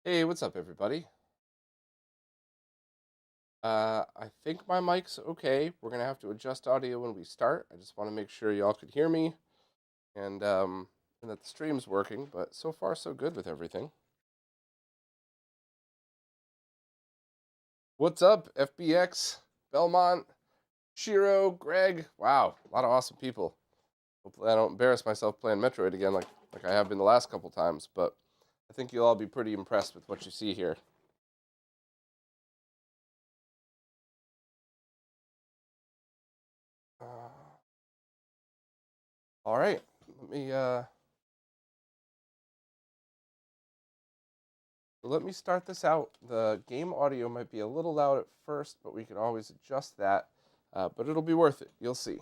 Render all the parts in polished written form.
Hey, what's up, everybody? I think my mic's okay. We're gonna have to adjust audio when we start. I just want to make sure y'all could hear me and that the stream's working. But so far, so good with everything. What's up, FBX, Belmont, Shiro, Greg? Wow, a lot of awesome people. Hopefully, I don't embarrass myself playing Metroid again like I have been the last couple times. But I think you'll all be pretty impressed with what you see here. All right, let me start this out. The game audio might be a little loud at first, but we can always adjust that. But it'll be worth it. You'll see.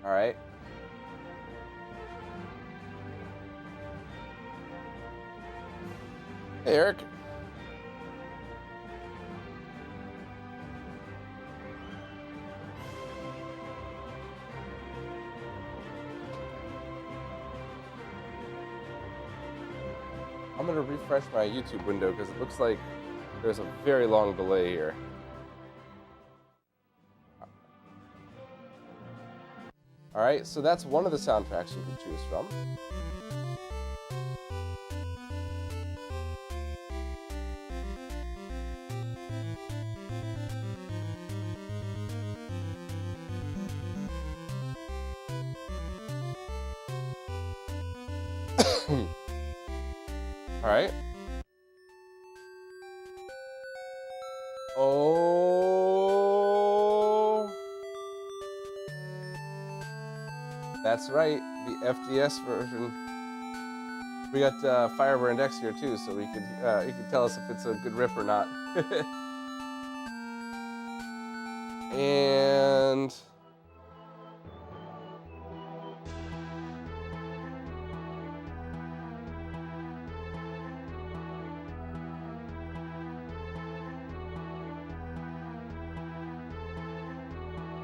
All right. Hey, Eric. I'm going to refresh my YouTube window because it looks like there's a very long delay here. All right, so that's one of the soundtracks you can choose from. All right. Oh, that's right, the FDS version. We got Firebrand X here too, so you can tell us if it's a good rip or not. And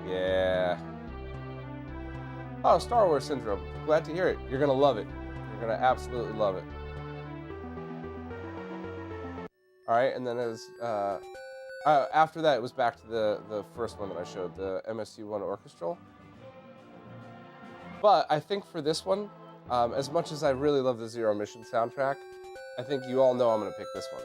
yeah. Oh, Star Wars Syndrome. Glad to hear it. You're going to love it. You're going to absolutely love it. All right, and then after that, it was back to the first one that I showed, the MSU one orchestral. But I think for this one, as much as I really love the Zero Mission soundtrack, I think you all know I'm going to pick this one.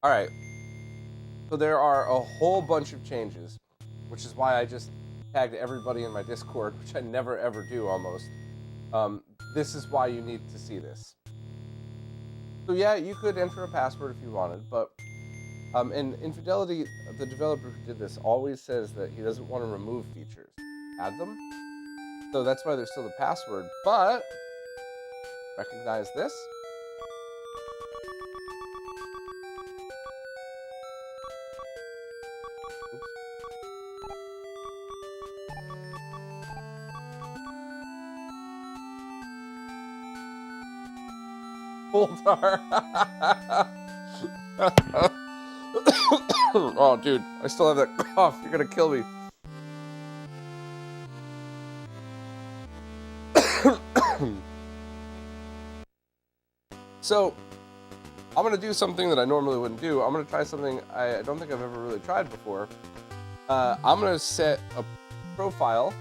All right. So there are a whole bunch of changes, which is why I just tagged everybody in my Discord, which I never ever do almost. This is why you need to see this. So yeah, you could enter a password if you wanted, but in Infidelity, the developer who did this always says that he doesn't want to remove features, add them. So that's why there's still the password, but recognize this. Full-tar. Oh, dude, I still have that cough. You're gonna kill me. So, I'm gonna do something that I normally wouldn't do. I'm gonna try something I don't think I've ever really tried before. I'm gonna set a profile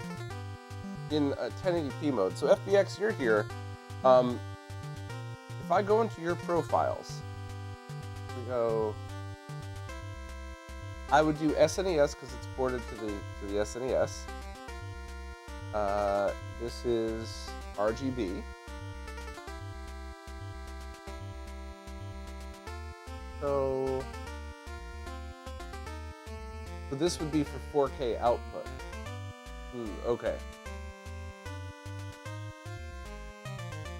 in a 1080p mode. So FBX, you're here. If I go into your profiles, we go. I would do SNES because it's ported to the SNES. This is RGB. So this would be for 4K output. Okay.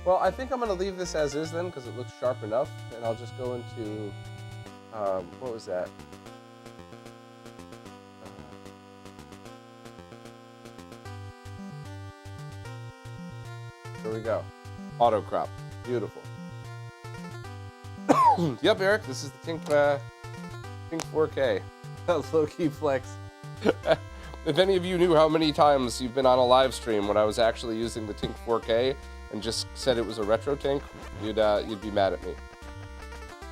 Well, I think I'm going to leave this as is then because it looks sharp enough, and I'll just go into, what was that? There we go. Auto crop. Beautiful. Yep, Eric, this is the Tink 4K. Low-key flex. If any of you knew how many times you've been on a live stream when I was actually using the Tink 4K and just said it was a retro Tink, you'd be mad at me.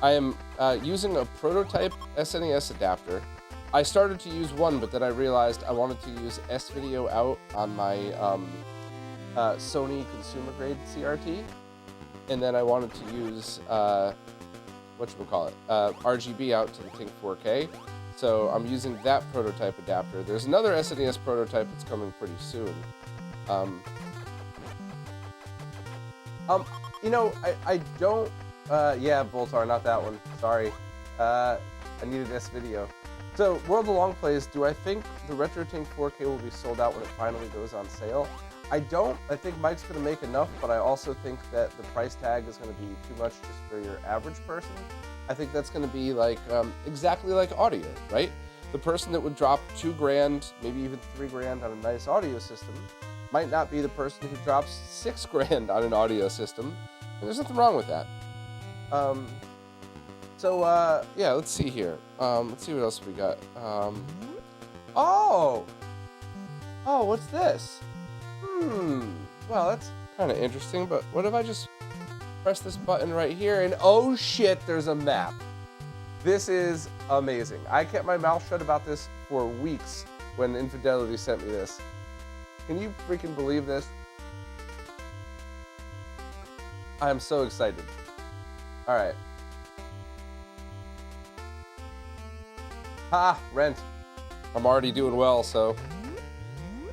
I am using a prototype SNES adapter. I started to use one, but then I realized I wanted to use S-Video out on my Sony consumer-grade CRT, and then I wanted to use RGB out to the Tink 4K. So I'm using that prototype adapter. There's another SNES prototype that's coming pretty soon. You know, I don't. Yeah, Boltar, not that one. Sorry. I needed S-Video. So, World of Long Plays, do I think the Retro Tink 4K will be sold out when it finally goes on sale? I don't. I think Mike's going to make enough, but I also think that the price tag is going to be too much just for your average person. I think that's going to be like exactly like audio, right? The person that would drop $2,000, maybe even $3,000 on a nice audio system might not be the person who drops $6,000 on an audio system. And there's nothing wrong with that. Yeah, let's see here. Let's see what else we got. Oh, what's this? Well, that's kind of interesting, but what if I just press this button right here and oh shit, there's a map. This is amazing. I kept my mouth shut about this for weeks when Infidelity sent me this. Can you freaking believe this? I am so excited. All right. Ha! Rent. I'm already doing well, so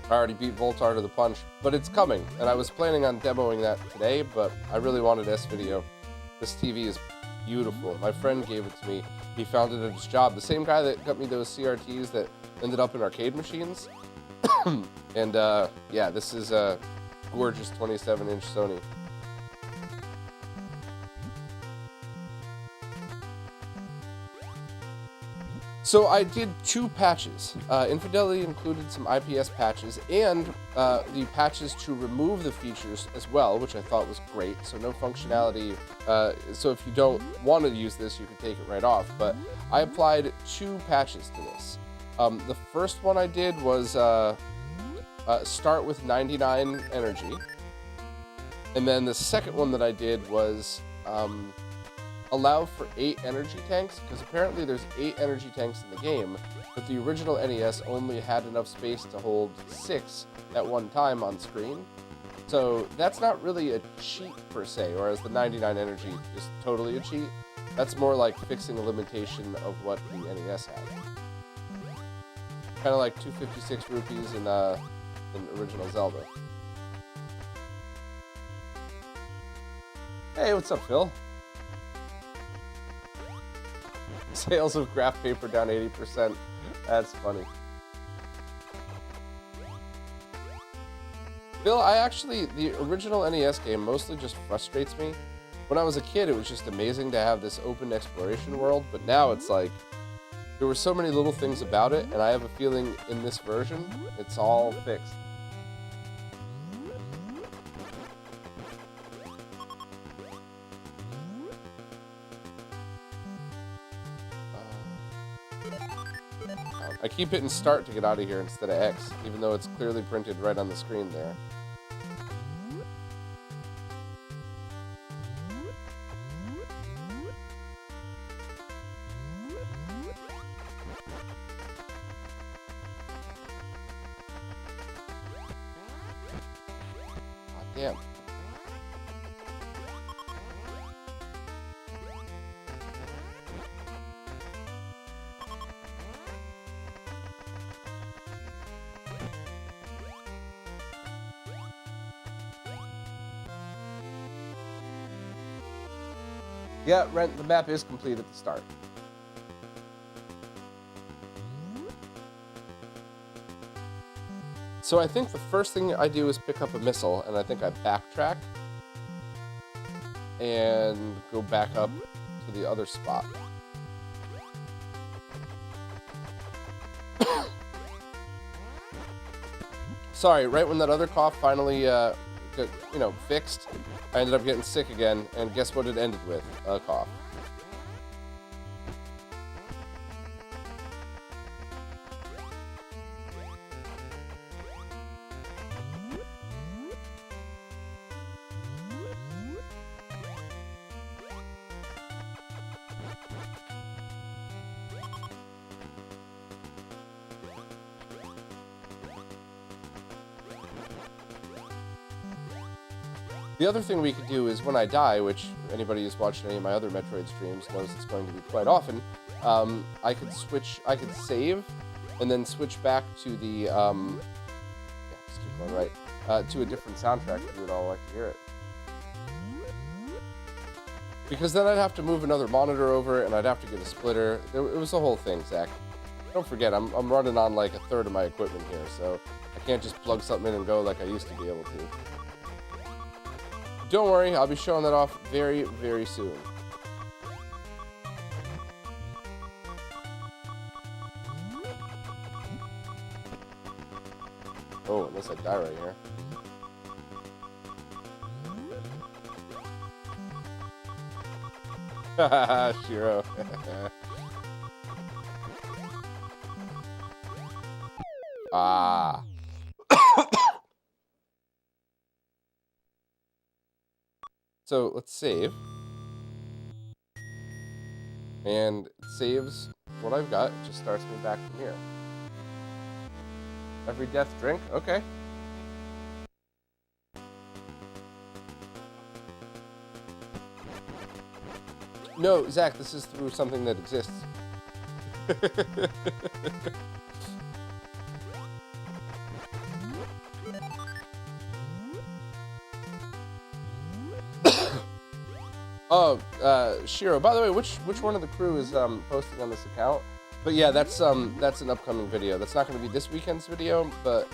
I already beat Voltar to the punch. But it's coming, and I was planning on demoing that today, but I really wanted S-Video. This TV is beautiful. My friend gave it to me. He found it at his job. The same guy that got me those CRTs that ended up in arcade machines. And yeah, this is a gorgeous 27-inch Sony. So I did 2 patches. Infidelity included some IPS patches and the patches to remove the features as well, which I thought was great. So no functionality. So if you don't want to use this, you can take it right off. But I applied 2 patches to this. The first one I did was start with 99 energy. And then the second one that I did was allow for 8 energy tanks, because apparently there's 8 energy tanks in the game, but the original NES only had enough space to hold 6 at one time on screen. So that's not really a cheat per se, whereas the 99 energy is totally a cheat. That's more like fixing a limitation of what the NES had. Kind of like 256 rupees in original Zelda. Hey, what's up, Phil? Sales of graph paper down 80%. That's funny. Bill, the original NES game mostly just frustrates me. When I was a kid, it was just amazing to have this open exploration world, but now it's like, there were so many little things about it, and I have a feeling in this version, it's all fixed. I keep hitting start to get out of here instead of X, even though it's clearly printed right on the screen there. God damn. Yeah, Rent, the map is complete at the start. So I think the first thing I do is pick up a missile, and I think I backtrack and go back up to the other spot. Sorry, right when that other cough finally you know, fixed, I ended up getting sick again, and guess what it ended with? A cough. The other thing we could do is when I die, which anybody who's watched any of my other Metroid streams knows it's going to be quite often, I could save, and then switch back to the, yeah, just keep going right, to a different soundtrack if you would all like to hear it. Because then I'd have to move another monitor over, and I'd have to get a splitter. It was a whole thing, Zach. Don't forget, I'm running on like a third of my equipment here, so I can't just plug something in and go like I used to be able to. Don't worry, I'll be showing that off very, very soon. Oh, unless I die right here. Haha, Shiro. Ah. So let's save. And it saves what I've got. It just starts me back from here. Every death drink? Okay. No, Zach, this is through something that exists. Oh, Shiro, by the way, which one of the crew is posting on this account? But yeah, that's an upcoming video. That's not going to be this weekend's video, but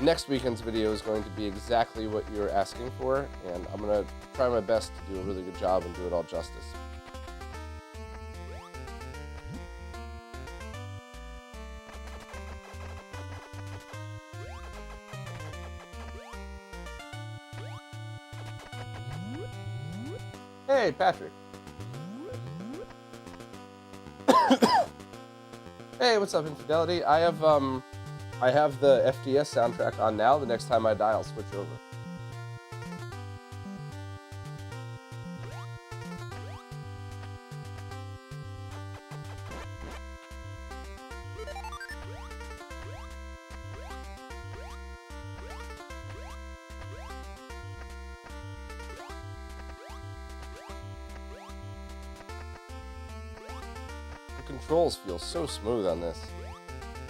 next weekend's video is going to be exactly what you're asking for, and I'm going to try my best to do a really good job and do it all justice. Hey, Patrick. Hey, what's up, Infidelity? I have the FDS soundtrack on now. The next time I die, I'll switch over. Controls feel so smooth on this.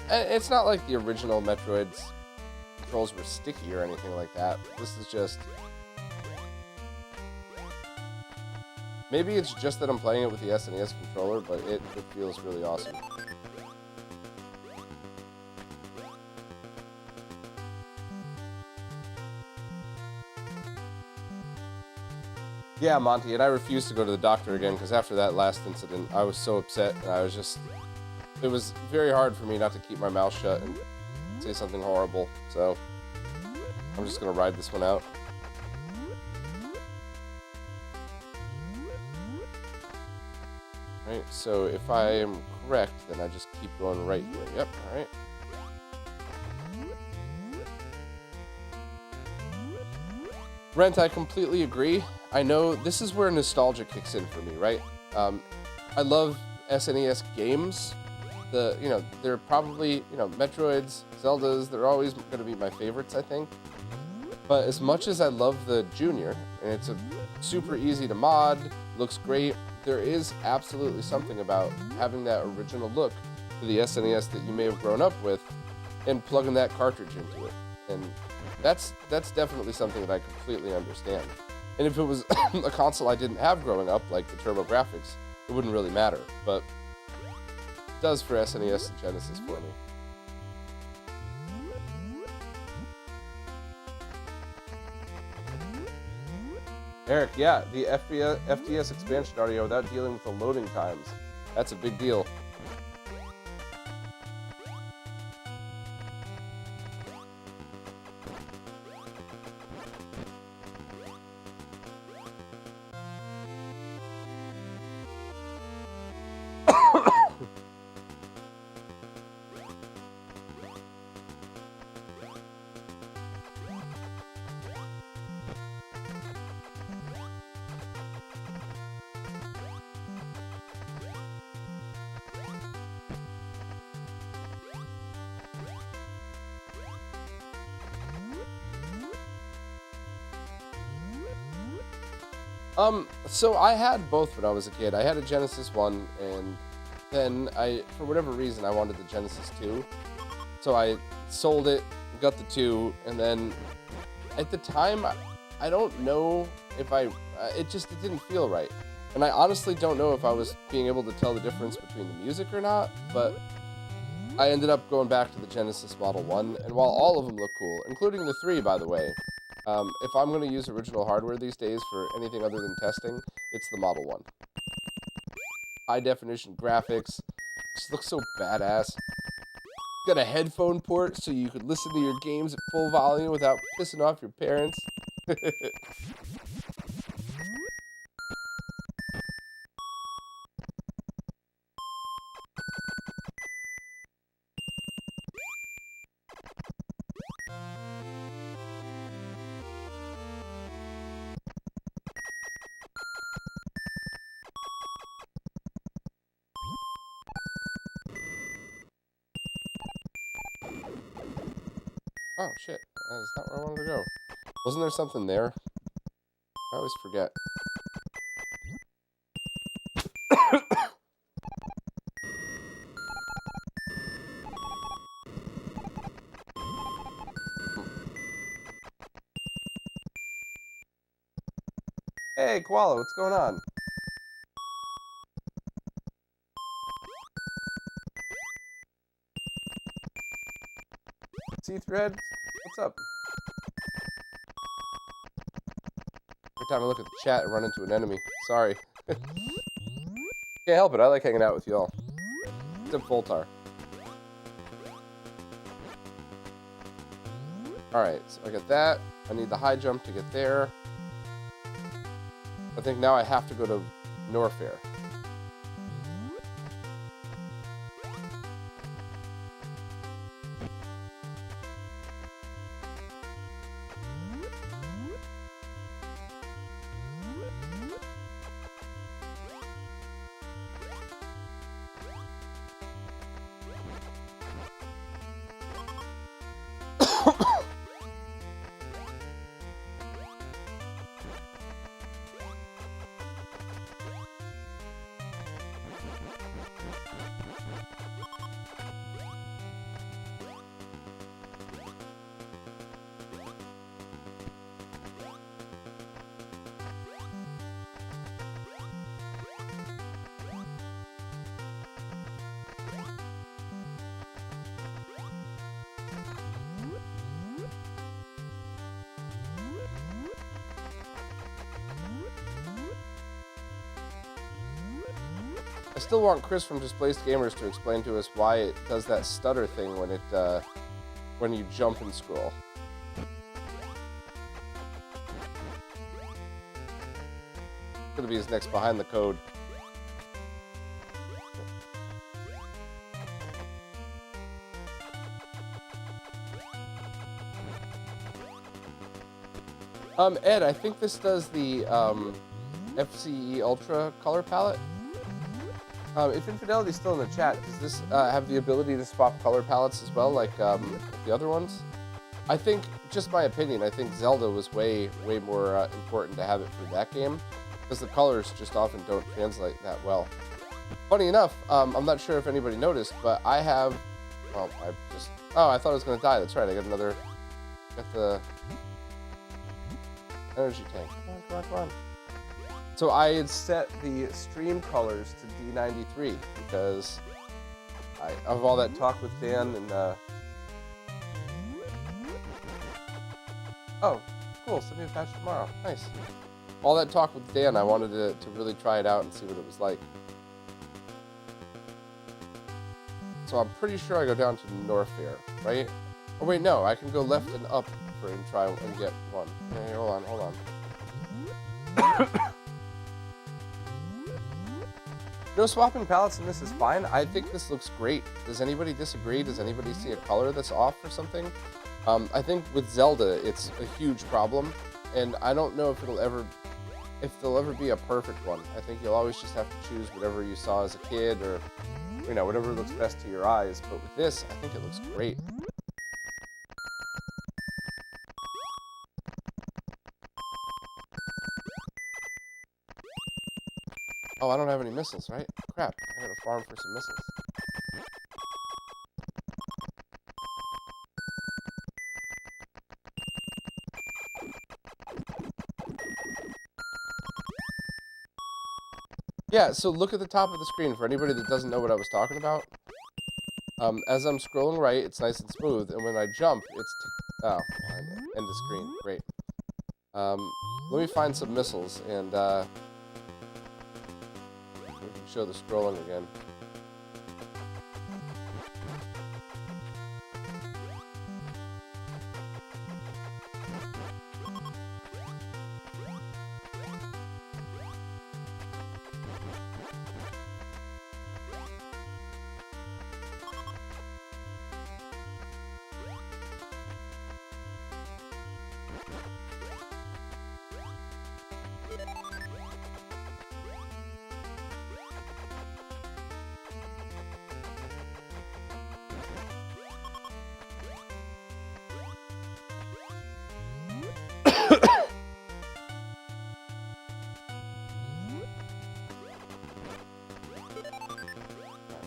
It's not like the original Metroid's controls were sticky or anything like that. This is just... Maybe it's just that I'm playing it with the SNES controller, but it feels really awesome. Yeah, Monty, and I refused to go to the doctor again because after that last incident, I was so upset, and I was just... It was very hard for me not to keep my mouth shut and say something horrible, so I'm just going to ride this one out. Right, so if I am correct, then I just keep going right here. Yep, alright. Rent, I completely agree. I know this is where nostalgia kicks in for me, right? I love SNES games. They're probably, Metroids, Zeldas, they're always going to be my favorites, I think. But as much as I love the Junior, and it's super easy to mod, looks great, there is absolutely something about having that original look to the SNES that you may have grown up with and plugging that cartridge into it. And that's definitely something that I completely understand. And if it was a console I didn't have growing up, like the TurboGrafx, it wouldn't really matter. But it does for SNES and Genesis for me. Eric, yeah, the FDS expansion audio without dealing with the loading times. That's a big deal. So I had both when I was a kid. I had a Genesis 1, and then for whatever reason, I wanted the Genesis 2. So I sold it, got the 2, and then at the time, I don't know if it didn't feel right. And I honestly don't know if I was being able to tell the difference between the music or not, but I ended up going back to the Genesis Model 1, and while all of them look cool, including the 3, by the way, if I'm going to use original hardware these days for anything other than testing, it's the Model 1. High definition graphics, just looks so badass. Got a headphone port so you could listen to your games at full volume without pissing off your parents. Oh, shit. That's not where I wanted to go. Wasn't there something there? I always forget. Hey, Koala, what's going on? See-Thread, what's up? Every time I look at the chat, I run into an enemy. Sorry. Can't help it, I like hanging out with y'all. Except Voltar. Alright, so I got that. I need the high jump to get there. I think now I have to go to Norfair. I still want Chris from Displaced Gamers to explain to us why it does that stutter thing when you jump and scroll. It's gonna be his next behind the code. Ed, I think this does the FCE Ultra color palette. If Infidelity's still in the chat, does this have the ability to swap color palettes as well, like the other ones? I think, just my opinion, I think Zelda was way more important to have it for that game, because the colors just often don't translate that well. Funny enough, I'm not sure if anybody noticed, but I have, well, I thought I was going to die, that's right, I got the energy tank. Come on. So I had set the stream colors to D93 because of all that talk with Dan and oh, cool, send me a patch tomorrow. Nice. All that talk with Dan, I wanted to really try it out and see what it was like. So I'm pretty sure I go down to Norfair, right? Oh wait, no, I can go left and up and try and get one. Hey, hold on. No, swapping palettes in this is fine. I think this looks great. Does anybody disagree? Does anybody see a color that's off or something? I think with Zelda, it's a huge problem, and I don't know if there'll ever be a perfect one. I think you'll always just have to choose whatever you saw as a kid, or whatever looks best to your eyes. But with this, I think it looks great. Oh, I don't have any missiles, right? Crap, I gotta farm for some missiles. Yeah, so look at the top of the screen for anybody that doesn't know what I was talking about. As I'm scrolling right, it's nice and smooth, and when I jump, it's... oh, end of screen. Great. Let me find some missiles, and we can show the scrolling again.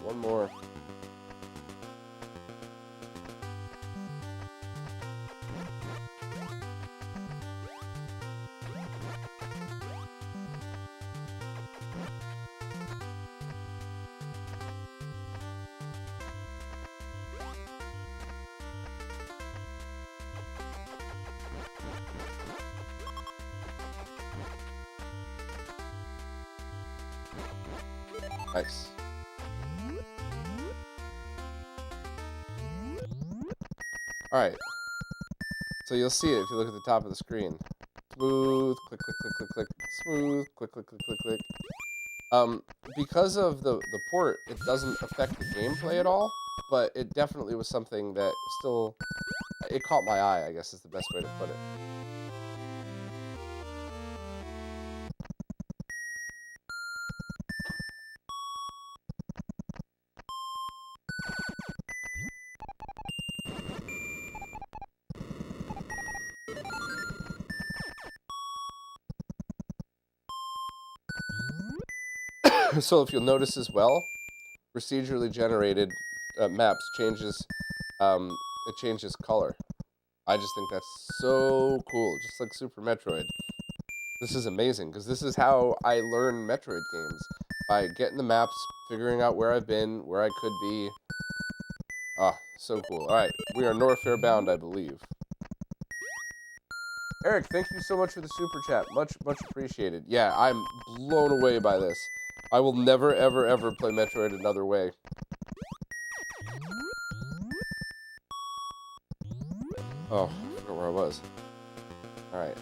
One more. Nice. Alright. So you'll see it if you look at the top of the screen. Smooth, click, click, click, click, click. Smooth, click, click, click, click, click. Because of the port, it doesn't affect the gameplay at all, but it definitely was something that still... it caught my eye, I guess is the best way to put it. So if you'll notice as well, procedurally generated maps changes, it changes color. I just think that's so cool, just like Super Metroid. This is amazing, because this is how I learn Metroid games. By getting the maps, figuring out where I've been, where I could be. Ah, so cool. Alright, we are North Fair bound, I believe. Eric, thank you so much for the super chat. Much appreciated. Yeah, I'm blown away by this. I will never, ever, ever play Metroid another way. Oh, I forgot where I was. Alright.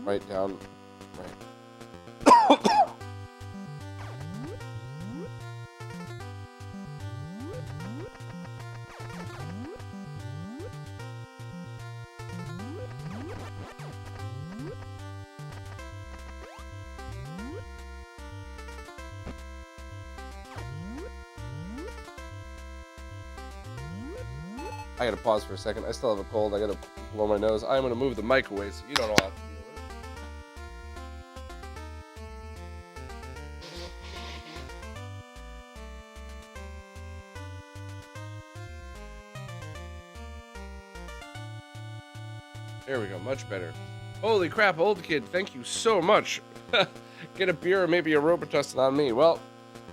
Right down. Right. I gotta pause for a second. I still have a cold. I gotta blow my nose. I'm gonna move the mic away so you don't all have to deal with it. There we go. Much better. Holy crap, old kid. Thank you so much. Get a beer or maybe a Robitussin on me. Well,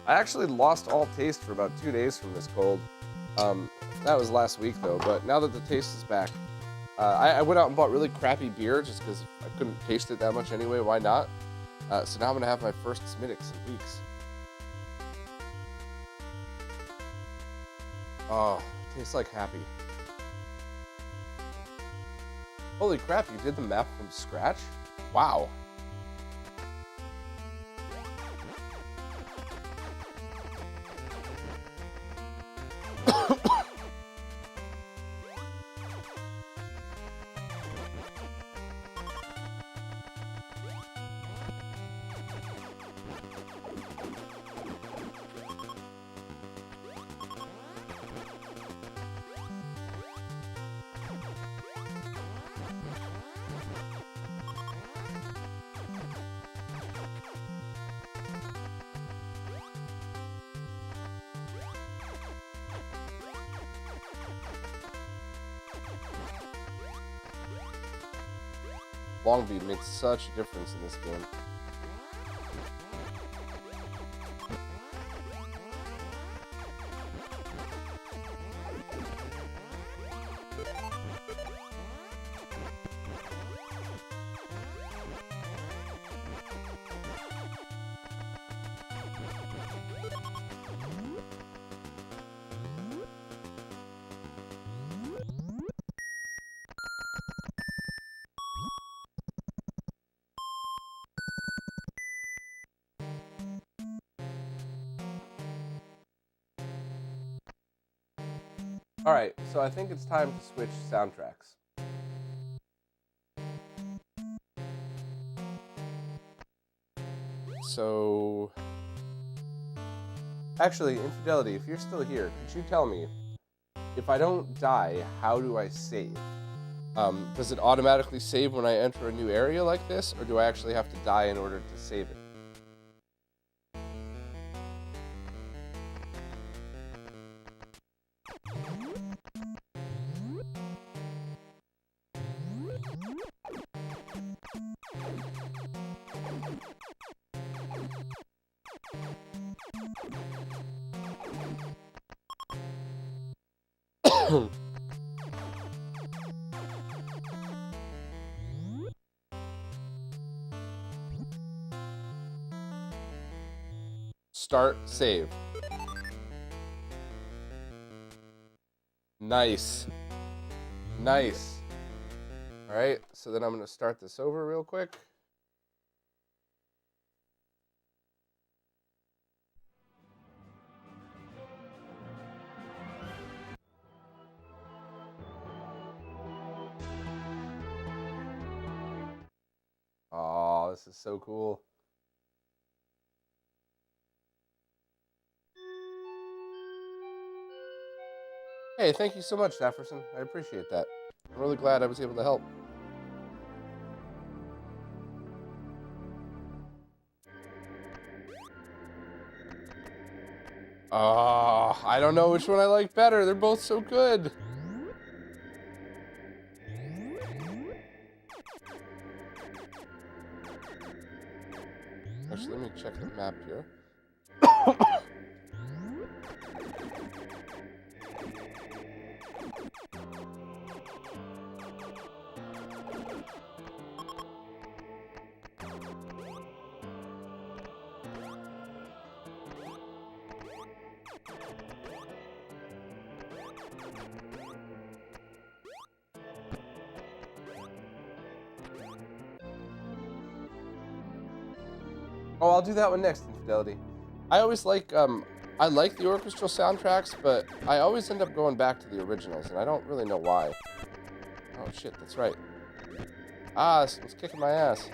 I actually lost all taste for about 2 days from this cold. That was last week, though, but now that the taste is back, I went out and bought really crappy beer just because I couldn't taste it that much anyway. Why not? So now I'm going to have my first Smittix in weeks. Oh, tastes like happy. Holy crap, you did the map from scratch? Wow. long beat makes such a difference in this game. Alright, so I think it's time to switch soundtracks. So... Actually, Infidelity, if you're still here, could you tell me, if I don't die, how do I save? Does it automatically save when I enter a new area like this, or do I actually have to die in order to save it? Start save. Nice. Nice. Alright, so then I'm going to start this over real quick. Oh, this is so cool. Hey, thank you so much, Jefferson. I appreciate that. I'm really glad I was able to help. Oh, I don't know which one I like better. They're both so good. Actually, let me check the map here. Oh, I'll do that one next, Infidelity. I always like, I like the orchestral soundtracks, but I always end up going back to the originals, and I don't really know why. Oh, shit, that's right. Ah, it's kicking my ass.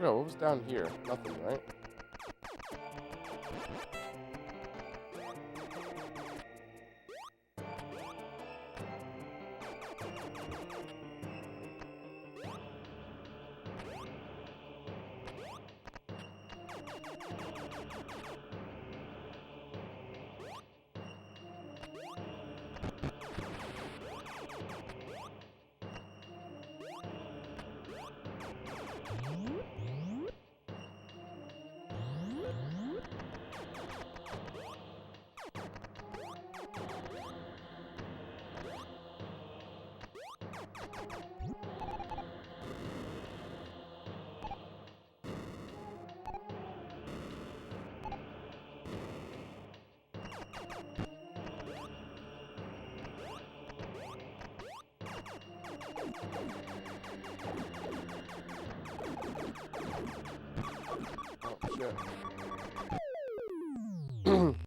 forgot, what was down here? Nothing, right? Oh, shit.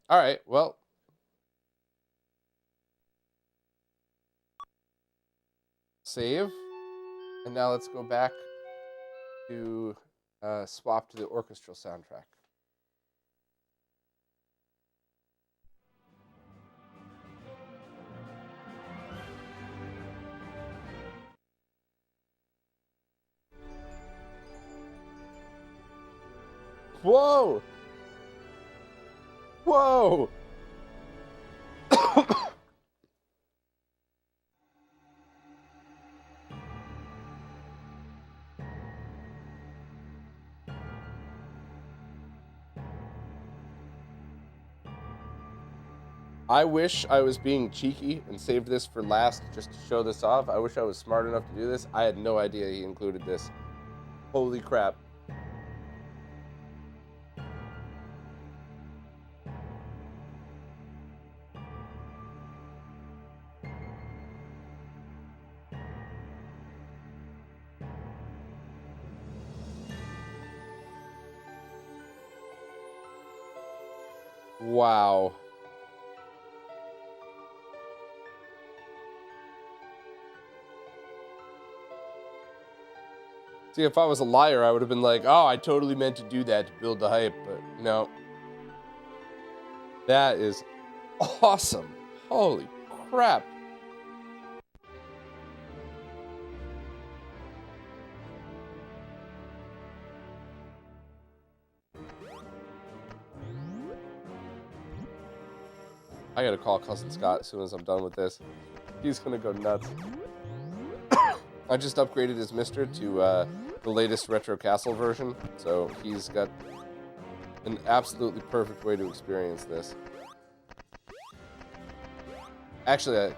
All right, well. Save. And now let's go back to swap to the orchestral soundtrack. Whoa! Whoa! I wish I was being cheeky and saved this for last just to show this off. I wish I was smart enough to do this. I had no idea he included this. Holy crap. Wow. See, if I was a liar, I would have been like, oh, I totally meant to do that to build the hype, but no. That is awesome. Holy crap. I gotta call Cousin Scott as soon as I'm done with this. He's gonna go nuts. I just upgraded his Mister to the latest Retro Castle version, so he's got an absolutely perfect way to experience this. Actually, I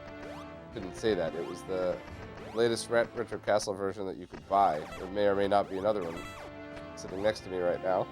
didn't say that. It was the latest Retro Castle version that you could buy. There may or may not be another one sitting next to me right now.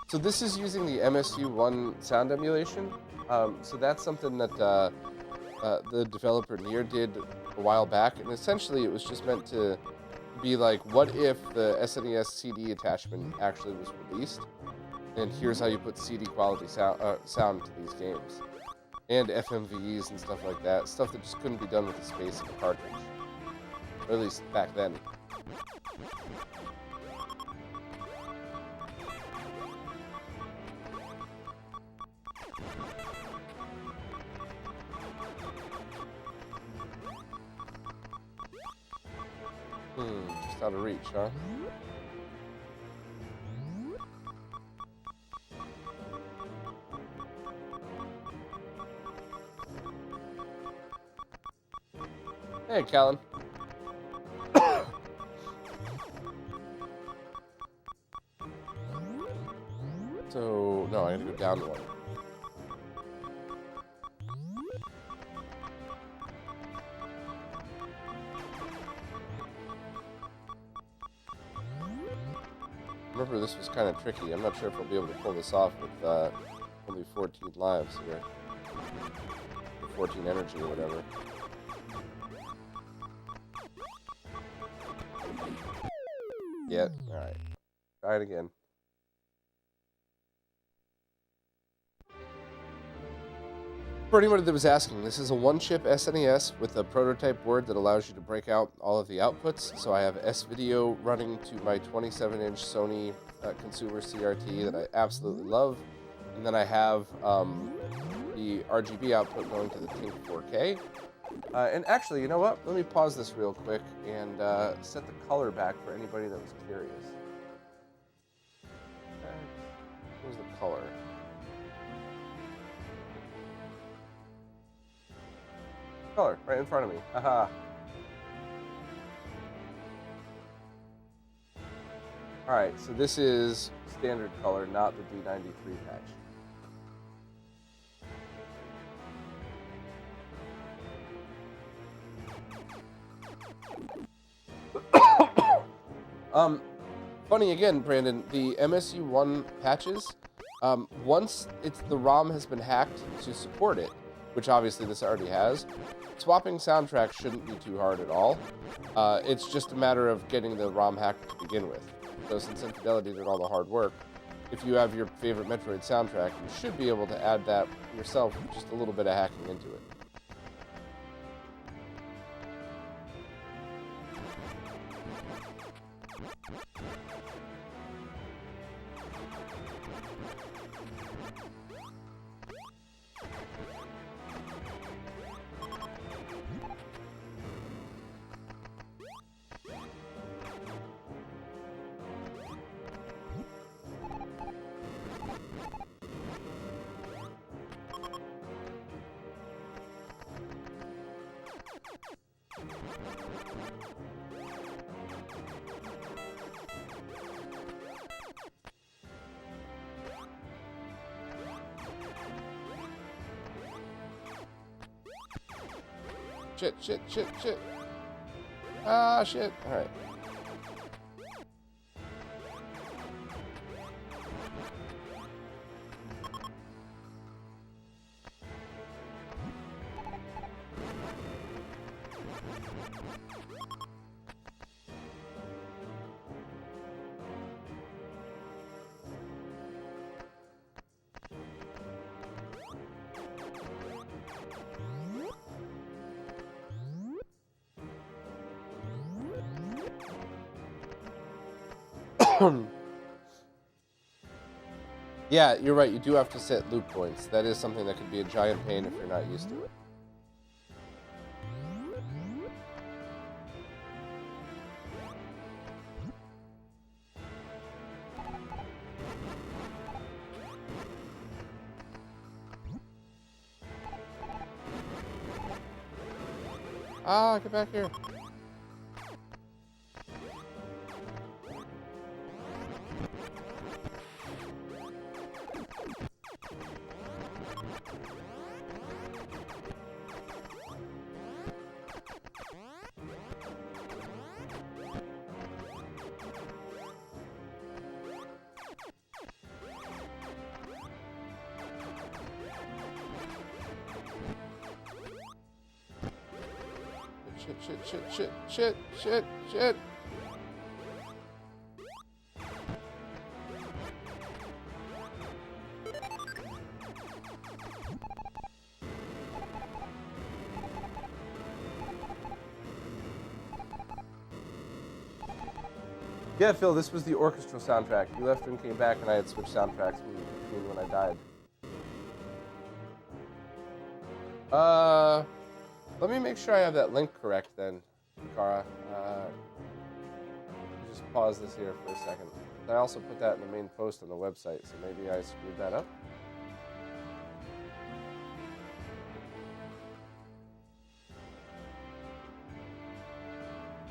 So this is using the MSU1 sound emulation. So that's something that the developer Nier did a while back, and essentially it was just meant to be like, what if the SNES CD attachment actually was released, and here's how you put CD quality sound to these games, and FMVs and stuff like that, stuff that just couldn't be done with the space of a cartridge, or at least back then. Just out of reach, huh? Hey, Callan. So, no, I gotta go down one. Remember, this was kind of tricky. I'm not sure if I'll be able to pull this off with only 14 lives here. Or 14 energy or whatever. Yeah, alright. Try it again. For anyone that was asking, this is a one-chip SNES with a prototype board that allows you to break out all of the outputs. So I have S-Video running to my 27-inch Sony consumer CRT that I absolutely love. And then I have the RGB output going to the Tink 4K. And actually, you know what? Let me pause this real quick and set the color back for anybody that was curious. Where's the color? Color, right in front of me. Haha. Alright, so this is standard color, not the D93 patch. Funny again, Brandon, the MSU1 patches, once the ROM has been hacked to support it, which obviously this already has, swapping soundtracks shouldn't be too hard at all. It's just a matter of getting the ROM hacked to begin with. So since Infidelity did all the hard work, if you have your favorite Metroid soundtrack, you should be able to add that yourself with just a little bit of hacking into it. Shit. Ah, shit. Alright. Yeah, you're right. You do have to set loop points. That is something that could be a giant pain if you're not used to it. Ah, get back here. Shit. Yeah, Phil, this was the orchestral soundtrack. You left and came back, and I had switched soundtracks between when I died. Let me make sure I have that link correct then, Kara. Just pause this here for a second. I also put that in the main post on the website, so maybe I screwed that up.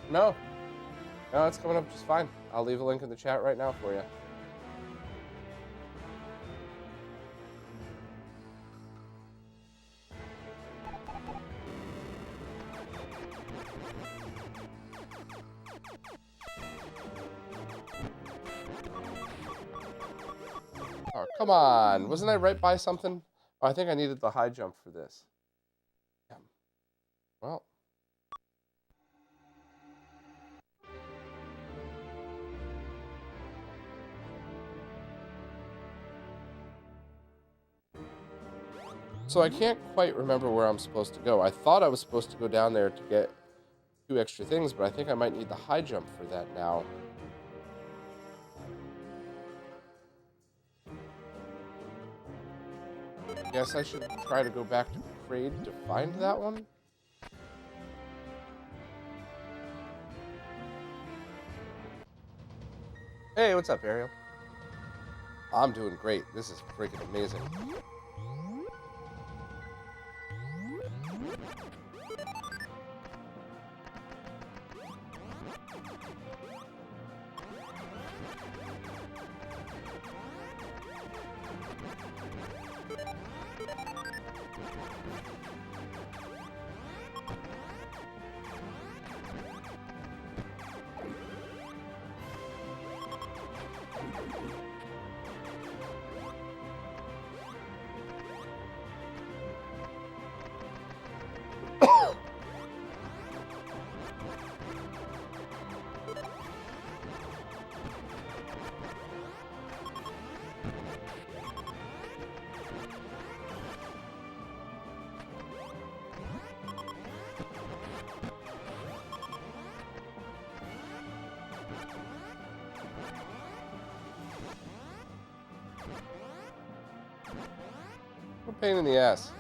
No, it's coming up just fine. I'll leave a link in the chat right now for you. Oh, come on. Wasn't I right by something? Oh, I think I needed the high jump for this. Yeah. Well. So I can't quite remember where I'm supposed to go. I thought I was supposed to go down there to get 2 extra things, but I think I might need the high jump for that now. Guess I should try to go back to Kraid to find that one. Hey, what's up, Ariel? I'm doing great. This is freaking amazing. Pain in the ass.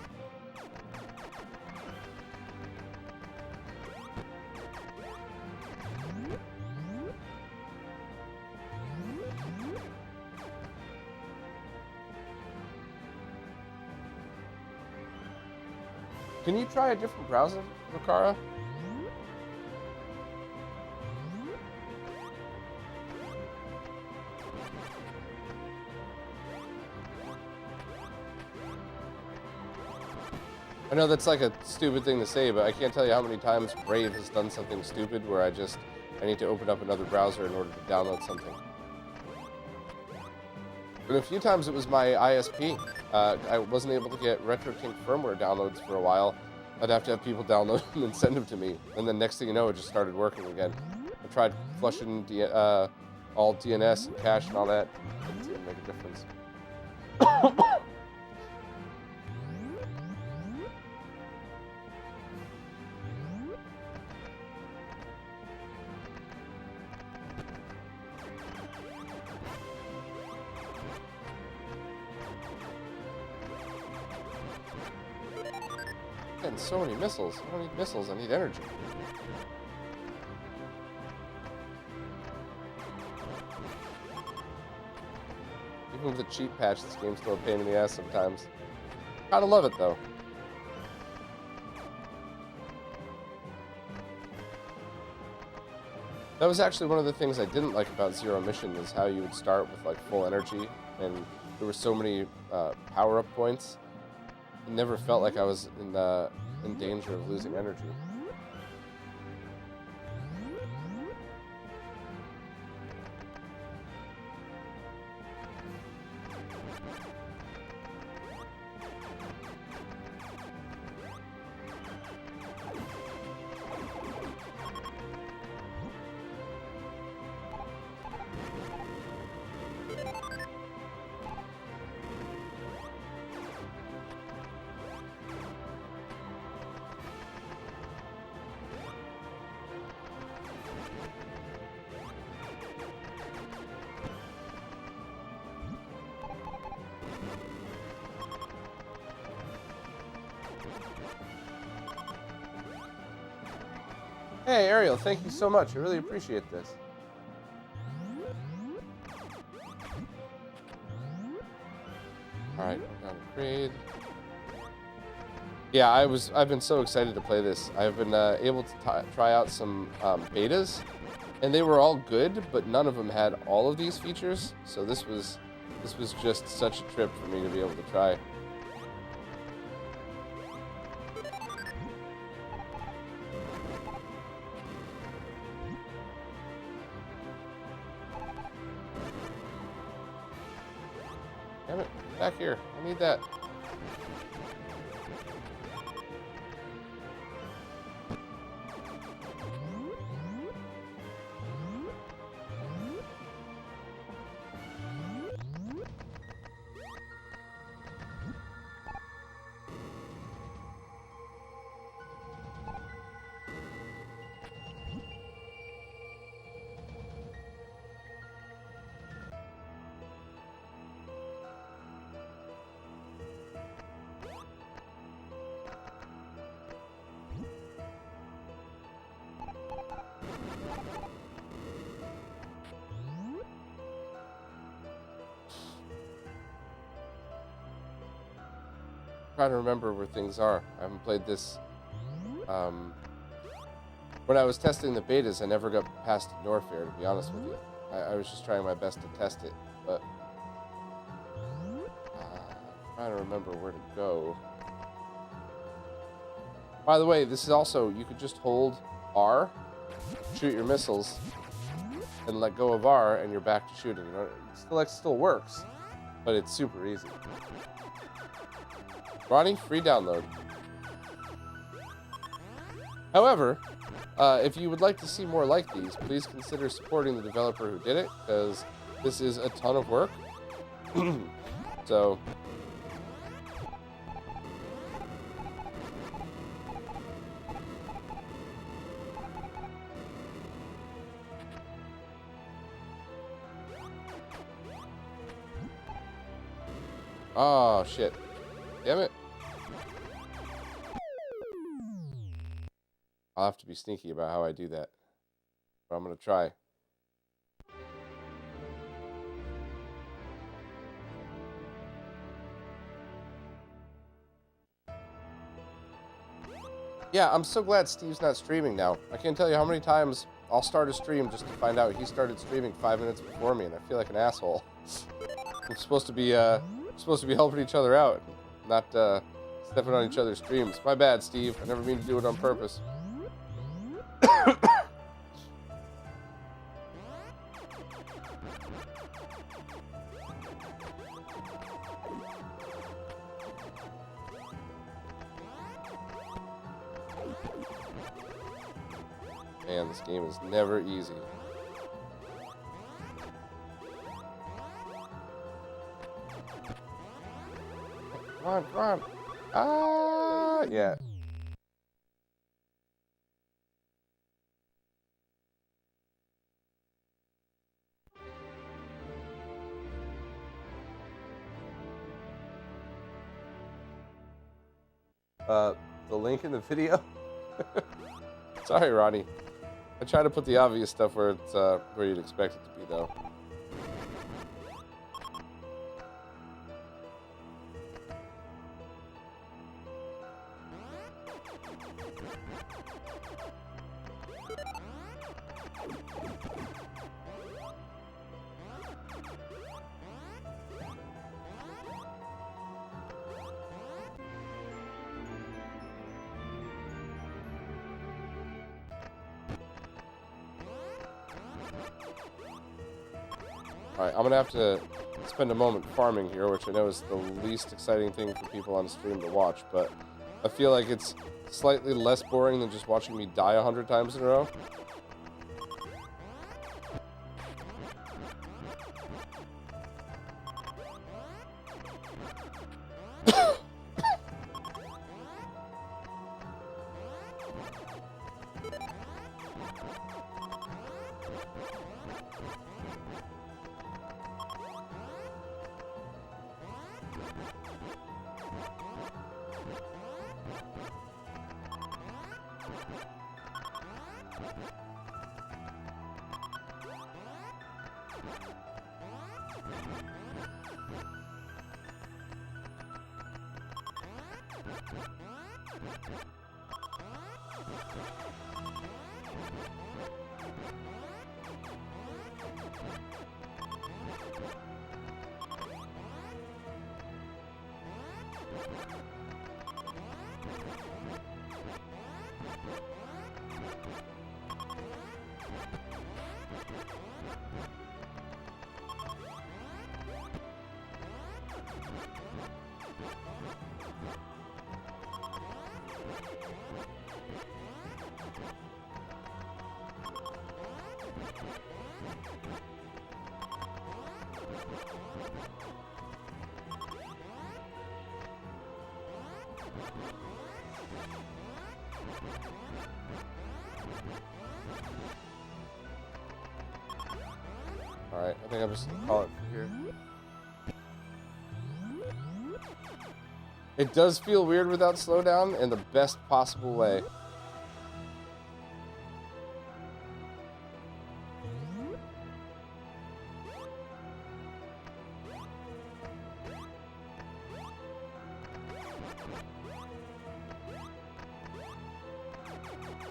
Can you try a different browser, Rukara? I know that's like a stupid thing to say, but I can't tell you how many times Brave has done something stupid where I need to open up another browser in order to download something. And a few times it was my ISP. I wasn't able to get RetroKink firmware downloads for a while. I'd have to have people download them and send them to me. And then next thing you know, it just started working again. I tried flushing all DNS and cache and all that. It didn't make a difference. Getting so many missiles. I don't need missiles, I need energy. Even with the cheat patch, this game's still a pain in the ass sometimes. Gotta love it though. That was actually one of the things I didn't like about Zero Mission, is how you would start with like full energy, and there were so many power-up points. It never felt like I was in danger of losing energy. Hey, Ariel, thank you so much. I really appreciate this. Alright, we're down to Kraid. Yeah, I've been so excited to play this. I've been able to try out some betas, and they were all good, but none of them had all of these features. So this was just such a trip for me to be able to try. Damn it, back here. I need that. trying to remember where things are. I haven't played this. When I was testing the betas, I never got past Norfair, to be honest with you. I was just trying my best to test it, but I'm trying to remember where to go. By the way, this is also, you could just hold R, shoot your missiles, and let go of R, and you're back to shooting. You know, it still works, but it's super easy. Ronnie, free download. However, if you would like to see more like these, please consider supporting the developer who did it, because this is a ton of work. So, oh shit. Damn it. I'll have to be sneaky about how I do that. But I'm going to try. Yeah, I'm so glad Steve's not streaming now. I can't tell you how many times I'll start a stream just to find out he started streaming 5 minutes before me, and I feel like an asshole. We're supposed to be helping each other out, not stepping on each other's streams. My bad, Steve. I never mean to do it on purpose. Man, this game is never easy. Come on, come on. Ah, yeah. The link in the video? Sorry, Ronnie. I try to put the obvious stuff where it's where you'd expect it to be, though. Alright, I'm gonna have to spend a moment farming here, which I know is the least exciting thing for people on stream to watch, but I feel like it's slightly less boring than just watching me die 100 times in a row. Alright, I think I'm just gonna call it here. It does feel weird without slowdown in the best possible way.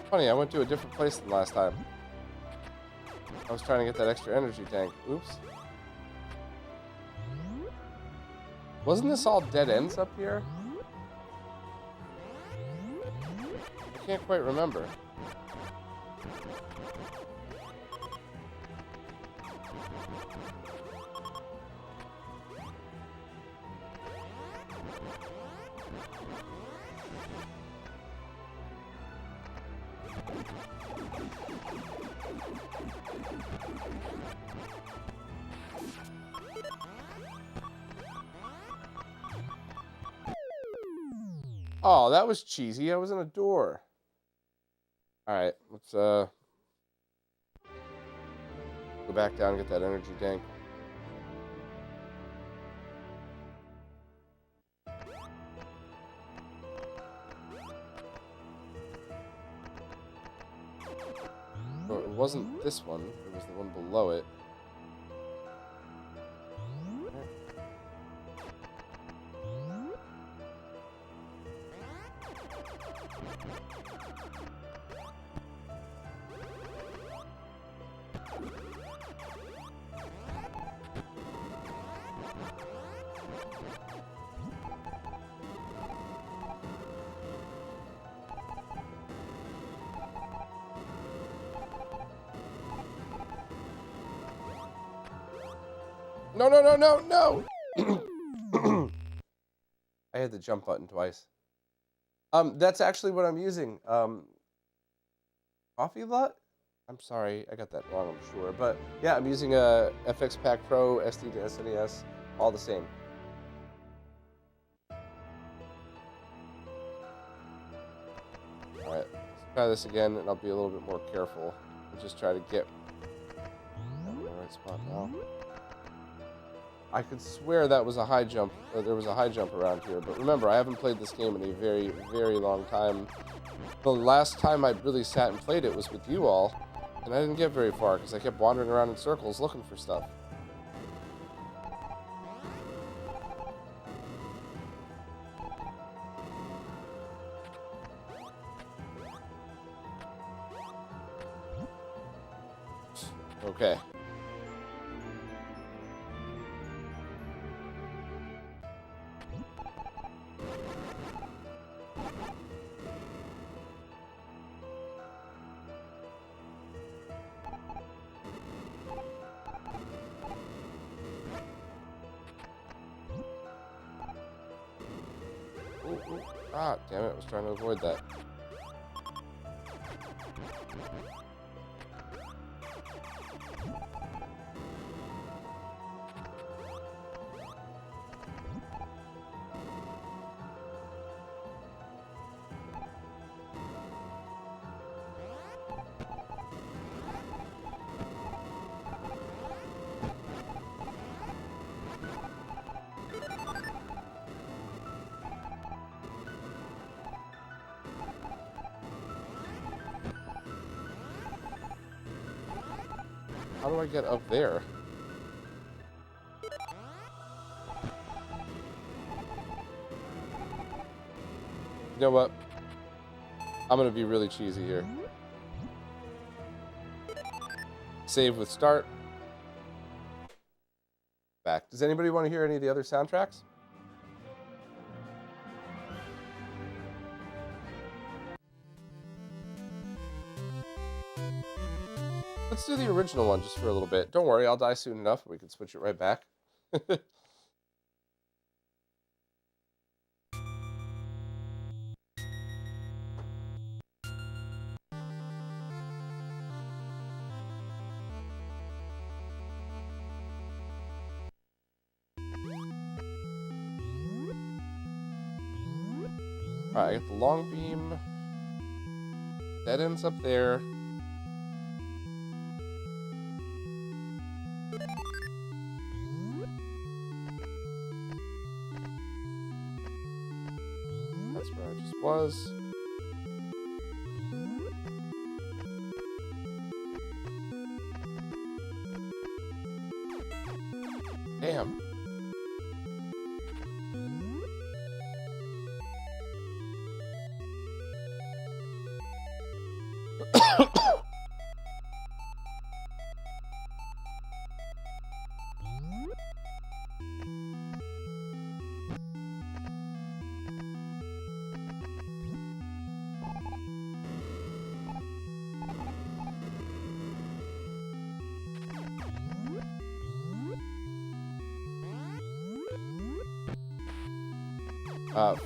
Funny, I went to a different place than last time. I was trying to get that extra energy tank. Oops. Wasn't this all dead ends up here? I can't quite remember. Oh, that was cheesy. I was in a door. Alright, let's go back down and get that energy tank. Well, it wasn't this one. It was the one below it. No, no, no, no, no! I hit the jump button twice. That's actually what I'm using. Coffee Lot? I'm sorry, I got that wrong, I'm sure. But yeah, I'm using a FX Pack Pro, SD to SNES, all the same. Alright, let's try this again, and I'll be a little bit more careful. I'll just try to get in the right spot now. I could swear that was a high jump, or there was a high jump around here, but remember, I haven't played this game in a very, very long time. The last time I really sat and played it was with you all, and I didn't get very far because I kept wandering around in circles looking for stuff. Okay. Ooh. Ah, damn it, I was trying to avoid that. How do I get up there? You know what? I'm gonna be really cheesy here. Save with start. Back. Does anybody want to hear any of the other soundtracks? Let's do the original one just for a little bit. Don't worry, I'll die soon enough. We can switch it right back. Alright, I got the long beam. That ends up there. That's where I just was. Damn.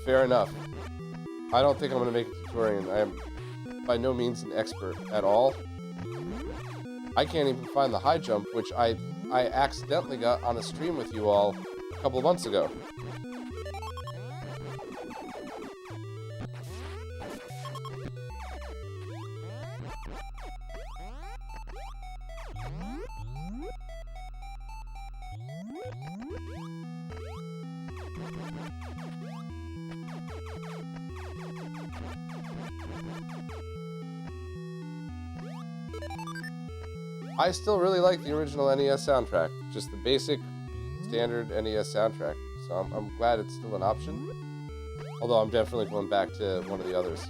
Fair enough. I don't think I'm going to make a tutorial. I am by no means an expert at all. I can't even find the high jump, which I accidentally got on a stream with you all a couple of months ago. I still really like the original NES soundtrack, just the basic, standard NES soundtrack. So I'm glad it's still an option. Although I'm definitely going back to one of the others.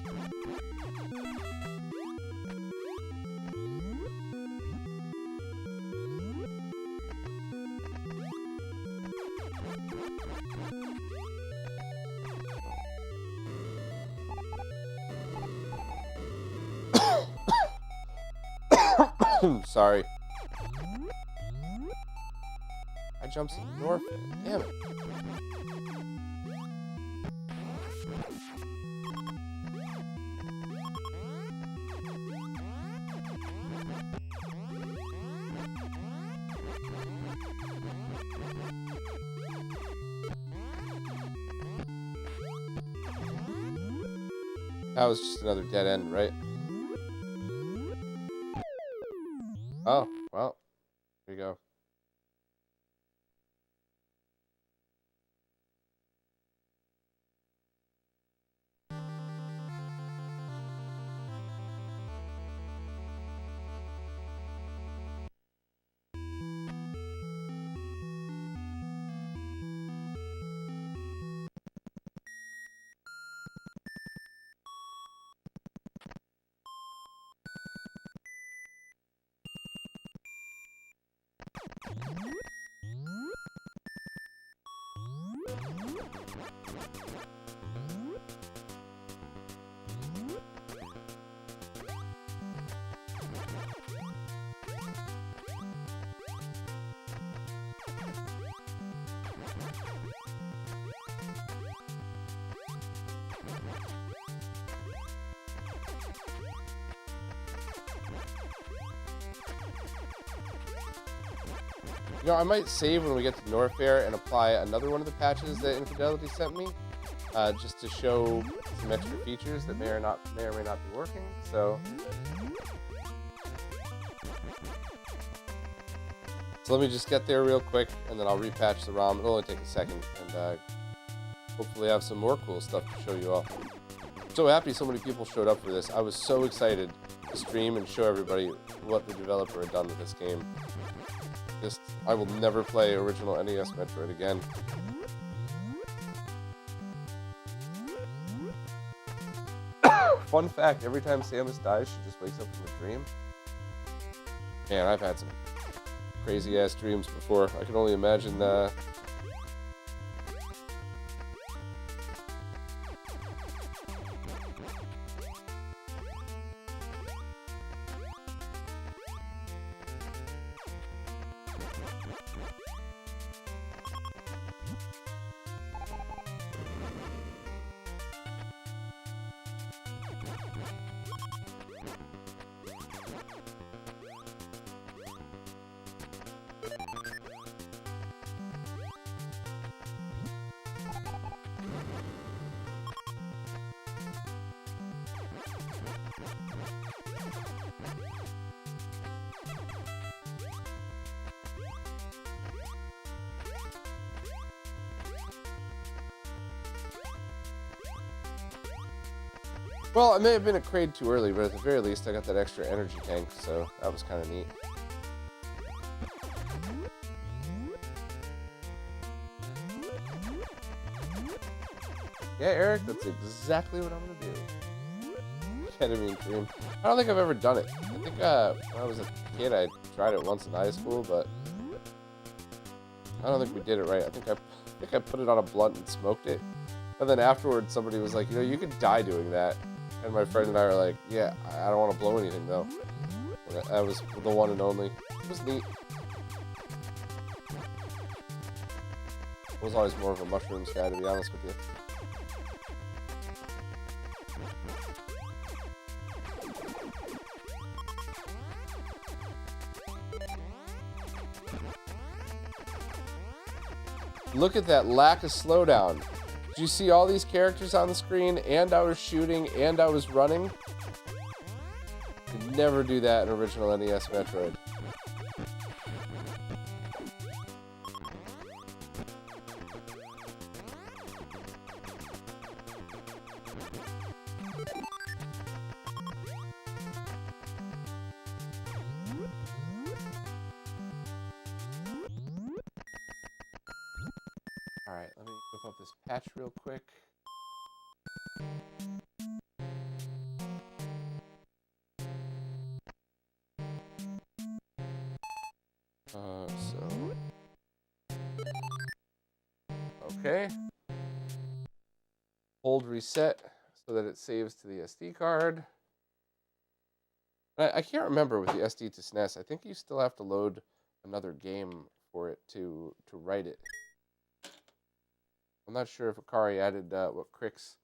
Sorry. I jumped some north. Damn it. That was just another dead end, right? Oh, well, here you go. You know, I might save when we get to Norfair and apply another one of the patches that Infidelity sent me, just to show some extra features that may or may not be working. So let me just get there real quick, and then I'll repatch the ROM. It'll only take a second, and hopefully have some more cool stuff to show you all. I'm so happy so many people showed up for this. I was so excited to stream and show everybody what the developer had done with this game. I will never play original NES Metroid again. Fun fact, every time Samus dies, she just wakes up from a dream. Man, I've had some crazy-ass dreams before. I can only imagine Well, I may have been at Kraid too early, but at the very least, I got that extra energy tank, so that was kind of neat. Yeah, Eric, that's exactly what I'm gonna do. ketamine cream. I don't think I've ever done it. I think when I was a kid, I tried it once in high school, but I don't think we did it right. I think I put it on a blunt and smoked it. And then afterwards, somebody was like, you know, you could die doing that. And my friend and I were like, yeah, I don't want to blow anything, though. And that was the one and only. It was neat. I was always more of a mushrooms guy, to be honest with you. Look at that lack of slowdown. Did you see all these characters on the screen, and I was shooting, and I was running? Could never do that in original NES Metroid. Alright, let me whip up this patch real quick. Okay. Hold reset so that it saves to the SD card. I can't remember with the SD to SNES. I think you still have to load another game for it to write it. I'm not sure if Akari added what Crix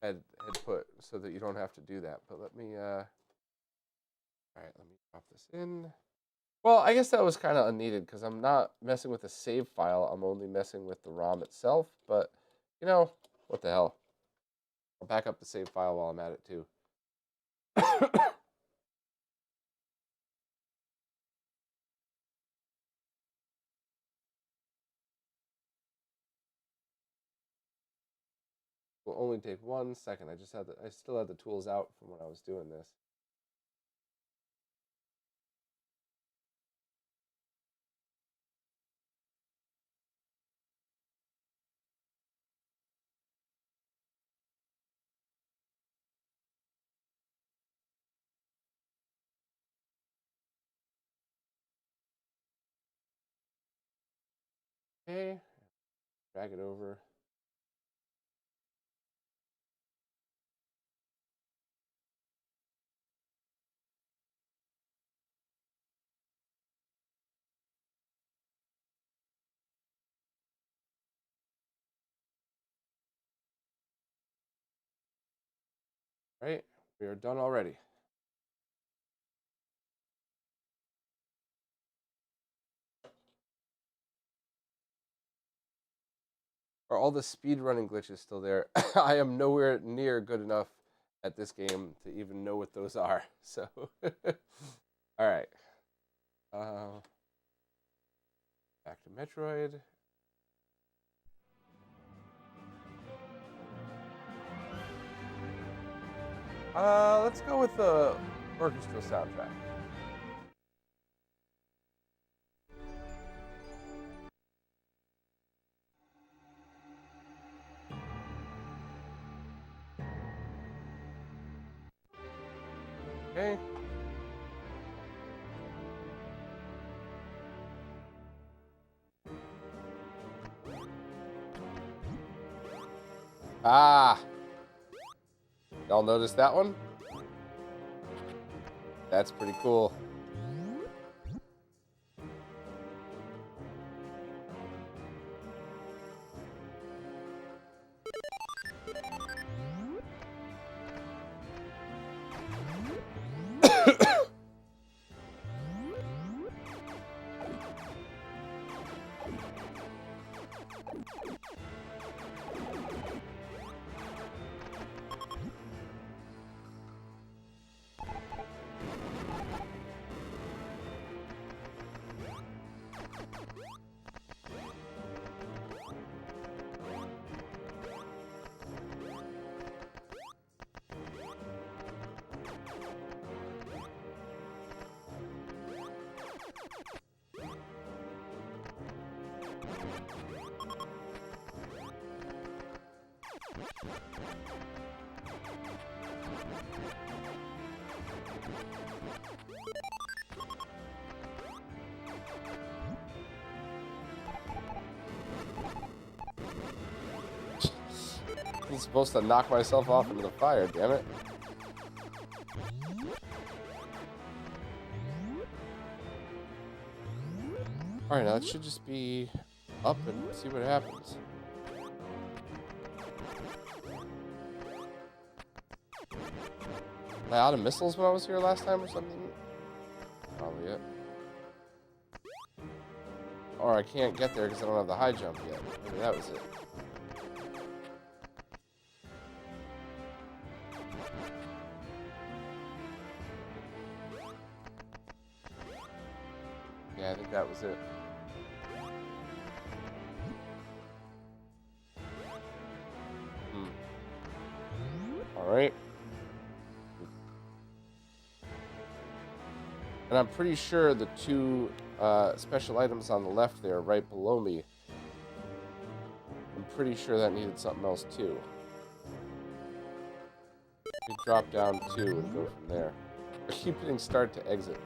had put so that you don't have to do that. But let me, all right, let me drop this in. Well, I guess that was kind of unneeded because I'm not messing with the save file. I'm only messing with the ROM itself. But, you know, what the hell. I'll back up the save file while I'm at it, too. Will only take 1 second. I still had the tools out from when I was doing this. Okay, drag it over. Right, we are done already. Are all the speedrunning glitches still there? I am nowhere near good enough at this game to even know what those are. So, all right. Back to Metroid. Let's go with the orchestral soundtrack. Okay. Ah! Y'all notice that one? That's pretty cool. I'm supposed to knock myself off into the fire, damn it. Alright, now that should just be up and see what happens. Am I out of missiles when I was here last time or something? Probably it. Or I can't get there because I don't have the high jump yet. Maybe that was it. Yeah, I think that was it. Alright. And I'm pretty sure the two special items on the left there, right below me, I'm pretty sure that needed something else too. You drop down 2 and go from there. I keep hitting start to exit.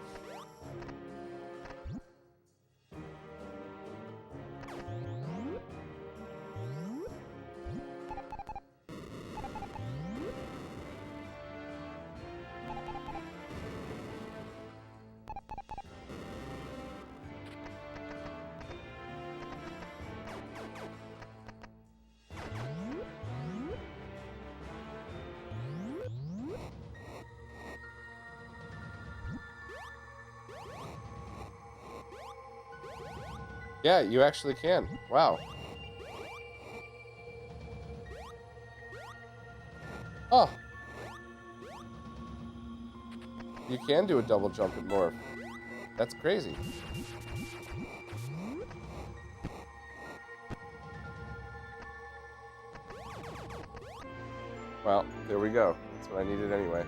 Yeah, you actually can. Wow. Oh. You can do a double jump and morph. That's crazy. Well, there we go. That's what I needed anyway.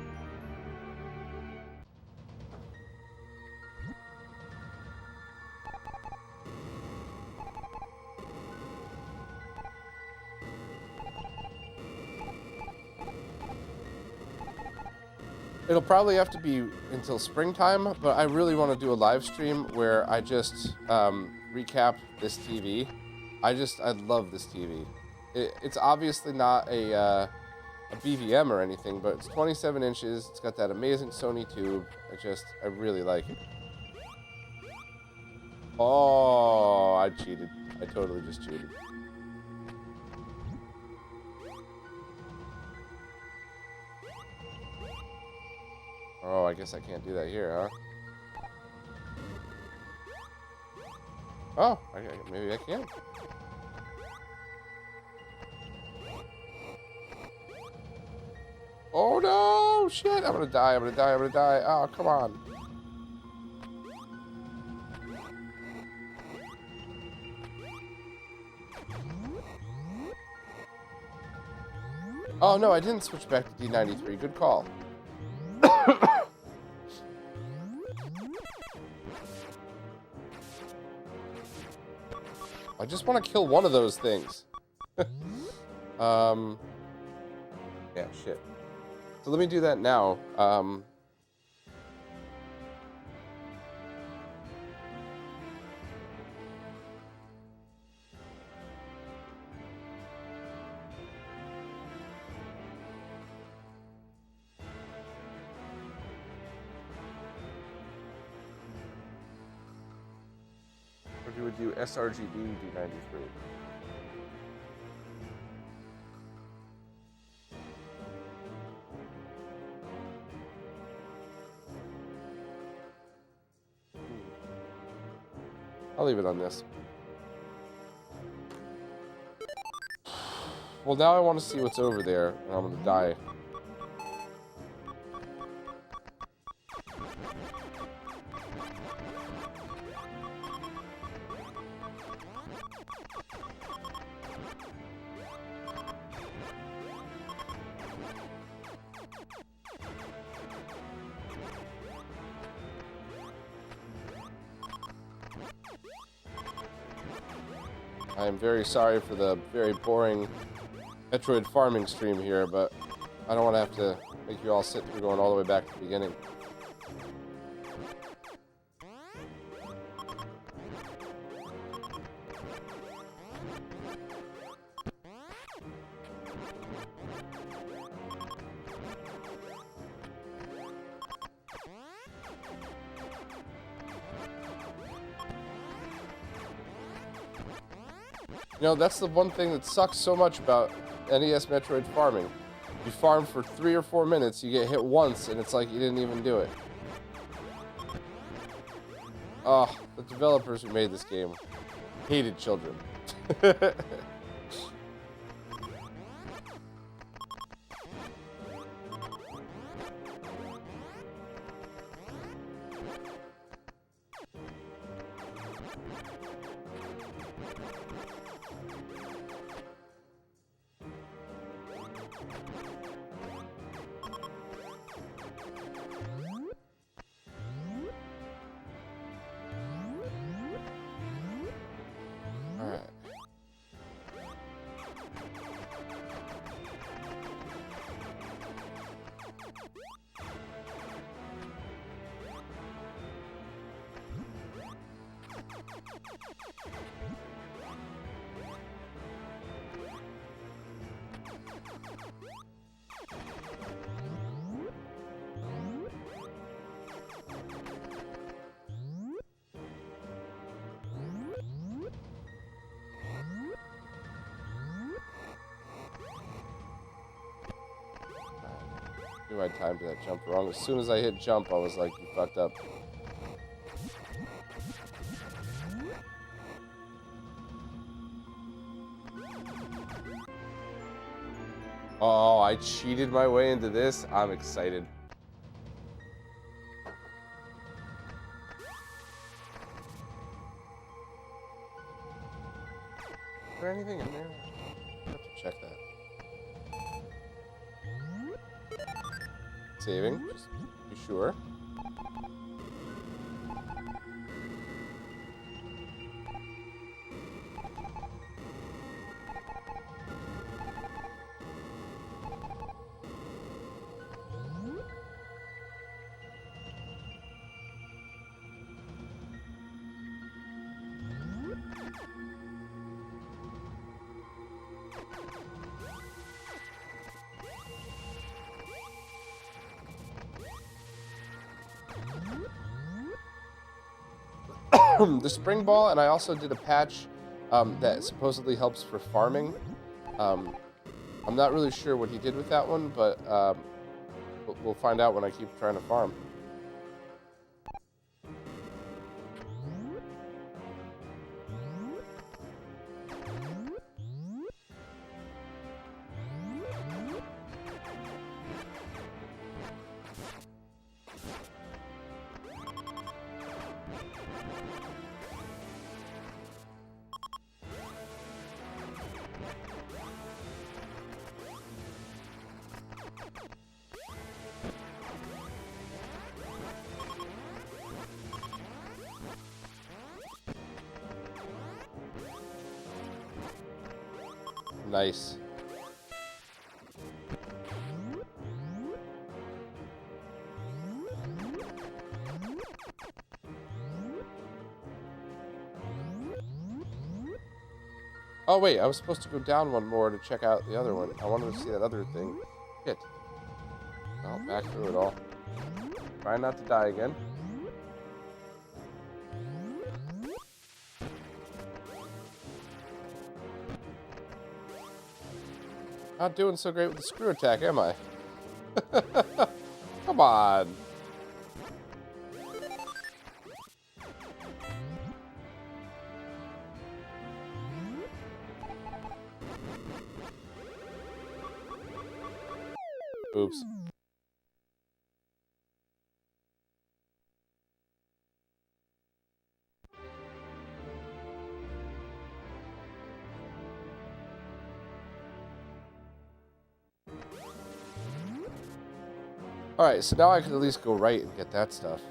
It'll probably have to be until springtime, but I really want to do a live stream where I just recap this TV. I love this TV. It's obviously not a BVM or anything, but it's 27 inches. It's got that amazing Sony tube. I really like it. Oh, I cheated. I totally just cheated. Oh, I guess I can't do that here, huh? Oh, maybe I can. Oh no! Shit! I'm gonna die, I'm gonna die, I'm gonna die. Oh, come on. Oh no, I didn't switch back to D93. Good call. I just want to kill one of those things. Yeah, shit. So let me do that now. Or do we do sRGB D93? I'll leave it on this. Well, now I want to see what's over there, and I'm gonna die. I am very sorry for the very boring Metroid farming stream here, but I don't want to have to make you all sit through going all the way back to the beginning. You know, that's the one thing that sucks so much about NES Metroid farming. You farm for 3 or 4 minutes, you get hit once, and it's like you didn't even do it. Oh, the developers who made this game hated children. I timed that jump wrong. As soon as I hit jump, I was like, you fucked up. Oh, I cheated my way into this. I'm excited. Is there anything in there? I have to check that. Saving, just be sure. The spring ball, and I also did a patch that supposedly helps for farming. I'm not really sure what he did with that one, but we'll find out when I keep trying to farm. Nice. Oh wait, I was supposed to go down one more to check out the other one. I wanted to see that other thing. Shit. Oh, back through it all. Try not to die again. Not doing so great with the screw attack, am I? Come on. Oops. Alright, so now I can at least go right and get that stuff.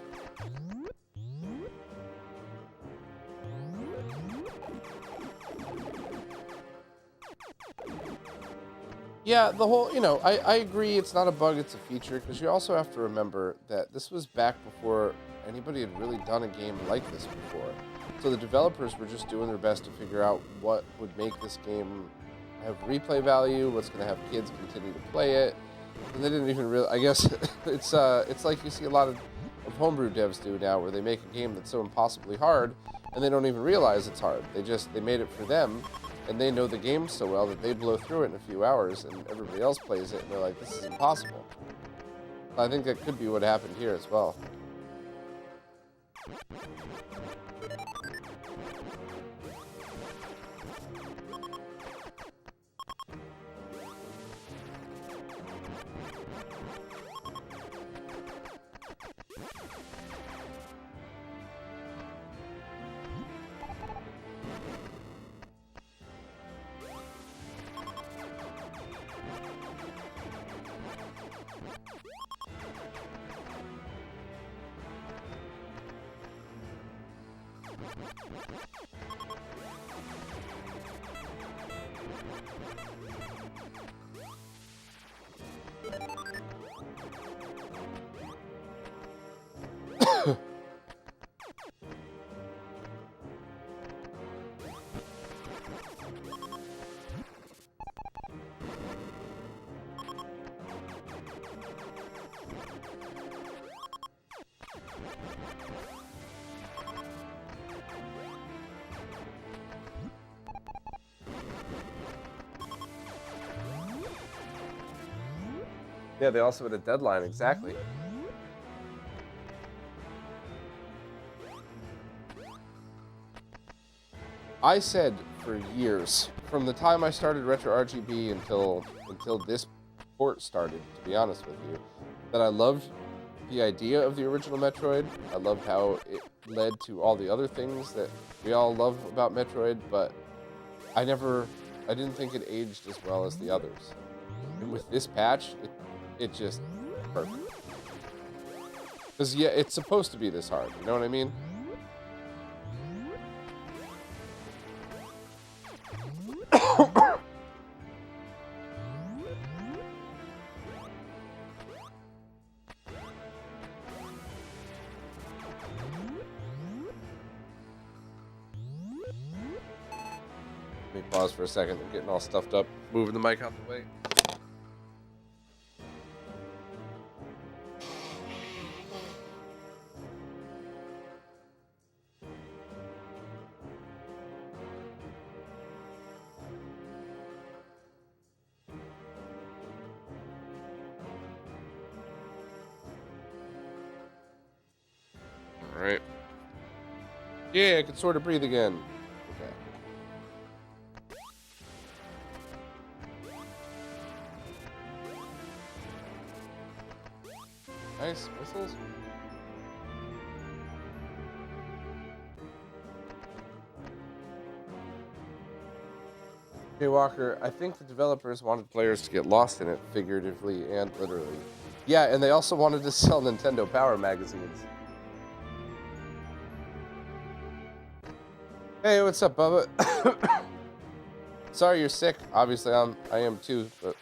Yeah, the whole, you know, I agree it's not a bug, it's a feature, because you also have to remember that this was back before anybody had really done a game like this before. So the developers were just doing their best to figure out what would make this game have replay value, what's going to have kids continue to play it. And they didn't even really, I guess, it's like you see a lot of homebrew devs do now, where they make a game that's so impossibly hard, and they don't even realize it's hard. They made it for them, and they know the game so well that they blow through it in a few hours, and everybody else plays it, and they're like, this is impossible. I think that could be what happened here as well. Yeah, they also had a deadline, exactly. I said for years, from the time I started RetroRGB until this port started, to be honest with you, that I loved the idea of the original Metroid. I loved how it led to all the other things that we all love about Metroid, but I didn't think it aged as well as the others. And with this patch, it just perfect. Because, yeah, it's supposed to be this hard, you know what I mean? Let me pause for a second. I'm getting all stuffed up, moving the mic out the way. Alright. Yeah, I can sort of breathe again. Okay. Nice whistles. Hey Walker, I think the developers wanted players to get lost in it, figuratively and literally. Yeah, and they also wanted to sell Nintendo Power magazines. Hey, what's up, Bubba? Sorry you're sick. Obviously, I am too, but...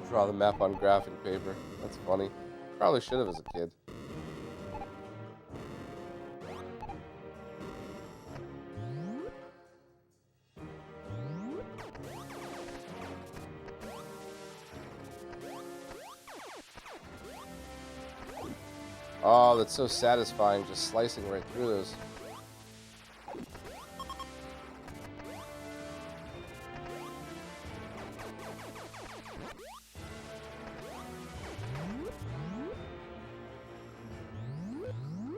Draw the map on graphing paper. That's funny. Probably should have as a kid. Oh, that's so satisfying, just slicing right through those.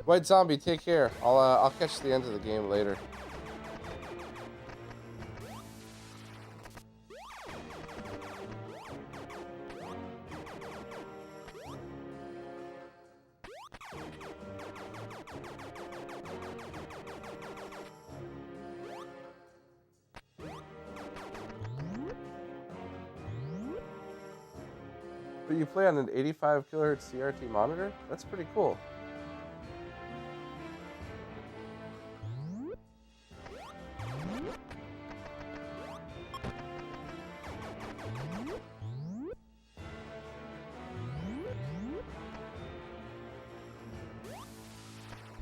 White Zombie, take care. I'll catch the end of the game later. But you play on an 85 kHz CRT monitor? That's pretty cool.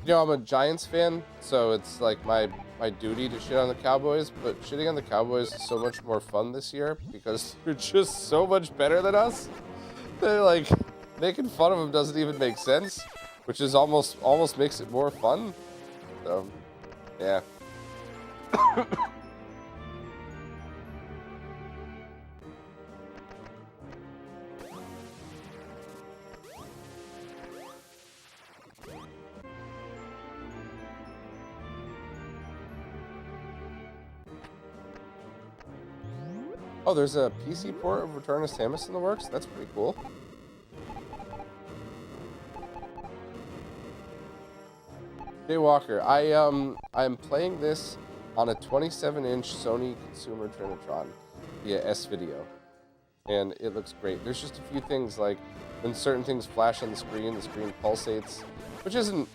You know, I'm a Giants fan, so it's like my duty to shit on the Cowboys, but shitting on the Cowboys is so much more fun this year because they're just so much better than us. They're like, making fun of him doesn't even make sense, which is almost makes it more fun. So, yeah. Oh, there's a PC port of Return to Samus in the works? That's pretty cool. Jay Walker, I'm playing this on a 27-inch Sony Consumer Trinitron via S-Video. And it looks great. There's just a few things, like when certain things flash on the screen pulsates, which isn't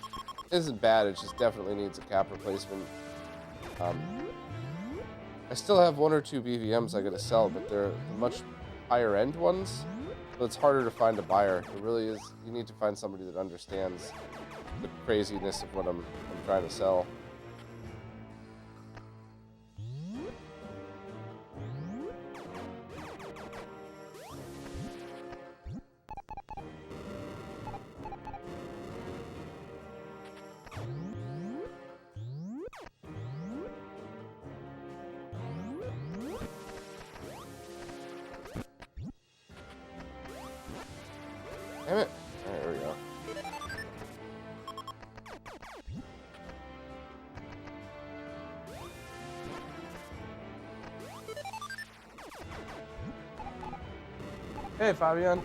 bad, it just definitely needs a cap replacement. I still have one or two BVMs I gotta sell, but they're much higher end ones, so it's harder to find a buyer. It really is. You need to find somebody that understands the craziness of what I'm trying to sell. Damn it. Alright, there we go. Hey, Fabian.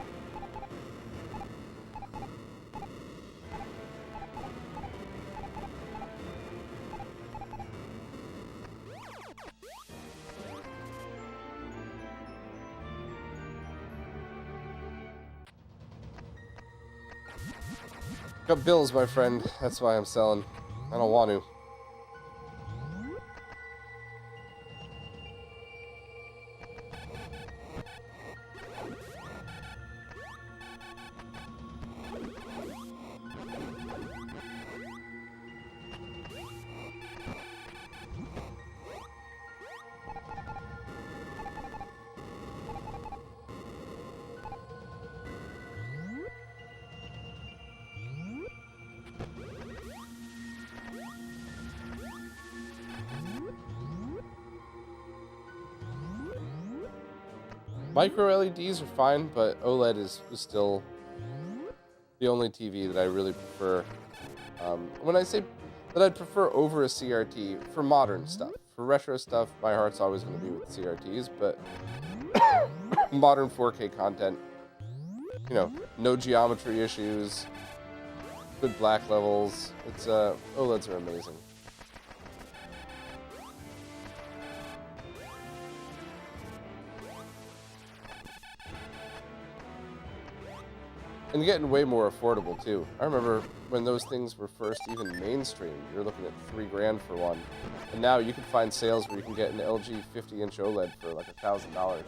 Got bills, my friend. That's why I'm selling. I don't want to. Micro LEDs are fine, but OLED is still the only TV that I really prefer. When I say that I'd prefer over a CRT for modern stuff, for retro stuff, my heart's always going to be with CRTs, but modern 4K content, you know, no geometry issues, good black levels. It's OLEDs are amazing. And getting way more affordable too. I remember when those things were first even mainstream, you're looking at $3 grand for one. And now you can find sales where you can get an LG 50-inch OLED for like $1,000.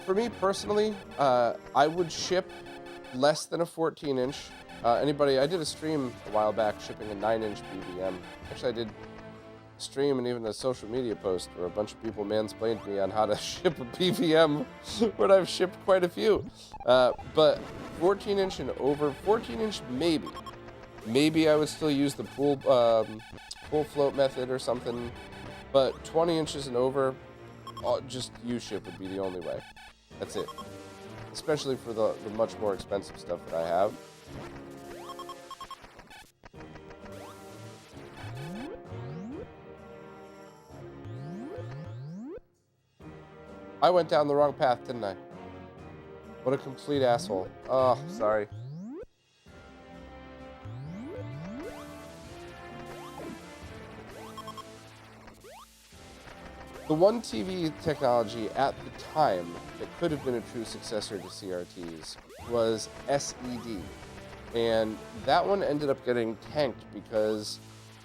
For me personally, I would ship less than a 14-inch. I did a stream a while back shipping a 9-inch BVM. Actually, I did a stream and even a social media post where a bunch of people mansplained me on how to ship a BVM when I've shipped quite a few. But 14-inch and over, 14-inch maybe. Maybe I would still use the pool float method or something. But 20 inches and over, just U-ship would be the only way. That's it. Especially for the much more expensive stuff that I have. I went down the wrong path, didn't I? What a complete asshole. Oh, sorry. The one TV technology at the time that could have been a true successor to CRTs was SED. And that one ended up getting tanked because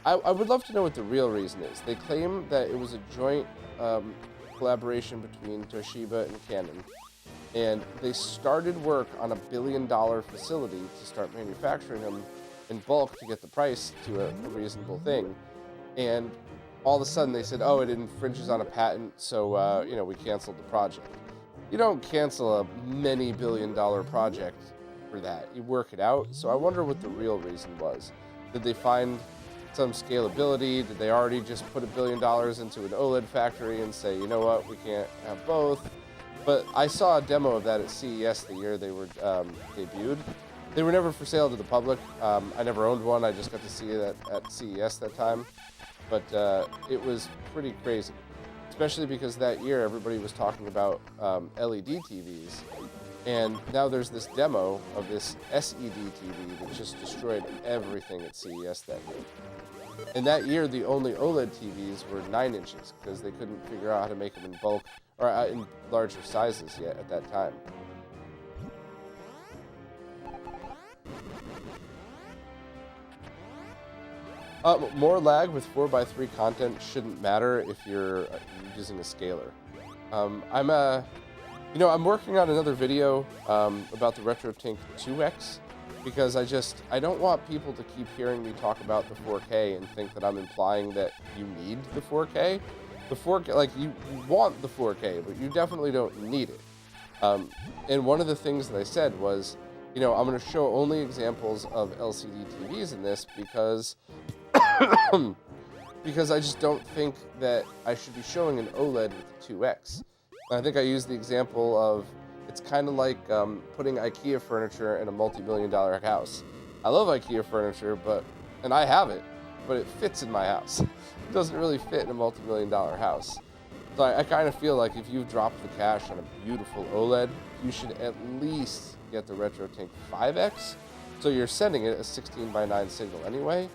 I would love to know what the real reason is. They claim that it was a joint collaboration between Toshiba and Canon. And they started work on $1 billion facility to start manufacturing them in bulk to get the price to a reasonable thing. And all of a sudden they said, oh, it infringes on a patent, so, you know, we canceled the project. You don't cancel a many billion-dollar project for that. You work it out. So I wonder what the real reason was. Did they find some scalability? Did they already just put $1 billion into an OLED factory and say, you know what, we can't have both? But I saw a demo of that at CES the year they were debuted. They were never for sale to the public. I never owned one. I just got to see it at CES that time. But it was pretty crazy, especially because that year everybody was talking about LED TVs. And now there's this demo of this SED TV that just destroyed everything at CES that year. And that year, the only OLED TVs were 9 inches because they couldn't figure out how to make them in bulk or in larger sizes yet at that time. More lag with 4x3 content shouldn't matter if you're using a scaler. I'm working on another video about the RetroTink 2X because I don't want people to keep hearing me talk about the 4K and think that I'm implying that you need the 4K. The 4K, like, you want the 4K, but you definitely don't need it. And one of the things that I said was, you know, I'm going to show only examples of LCD TVs in this because because I just don't think that I should be showing an OLED with the 2X. I think I used the example of it's kind of like putting IKEA furniture in a multi-million-dollar house. I love IKEA furniture, and I have it, but it fits in my house. It doesn't really fit in a multi-million-dollar house. So I kind of feel like if you've dropped the cash on a beautiful OLED, you should at least get the RetroTink 5X. So you're sending it a 16:9 signal anyway,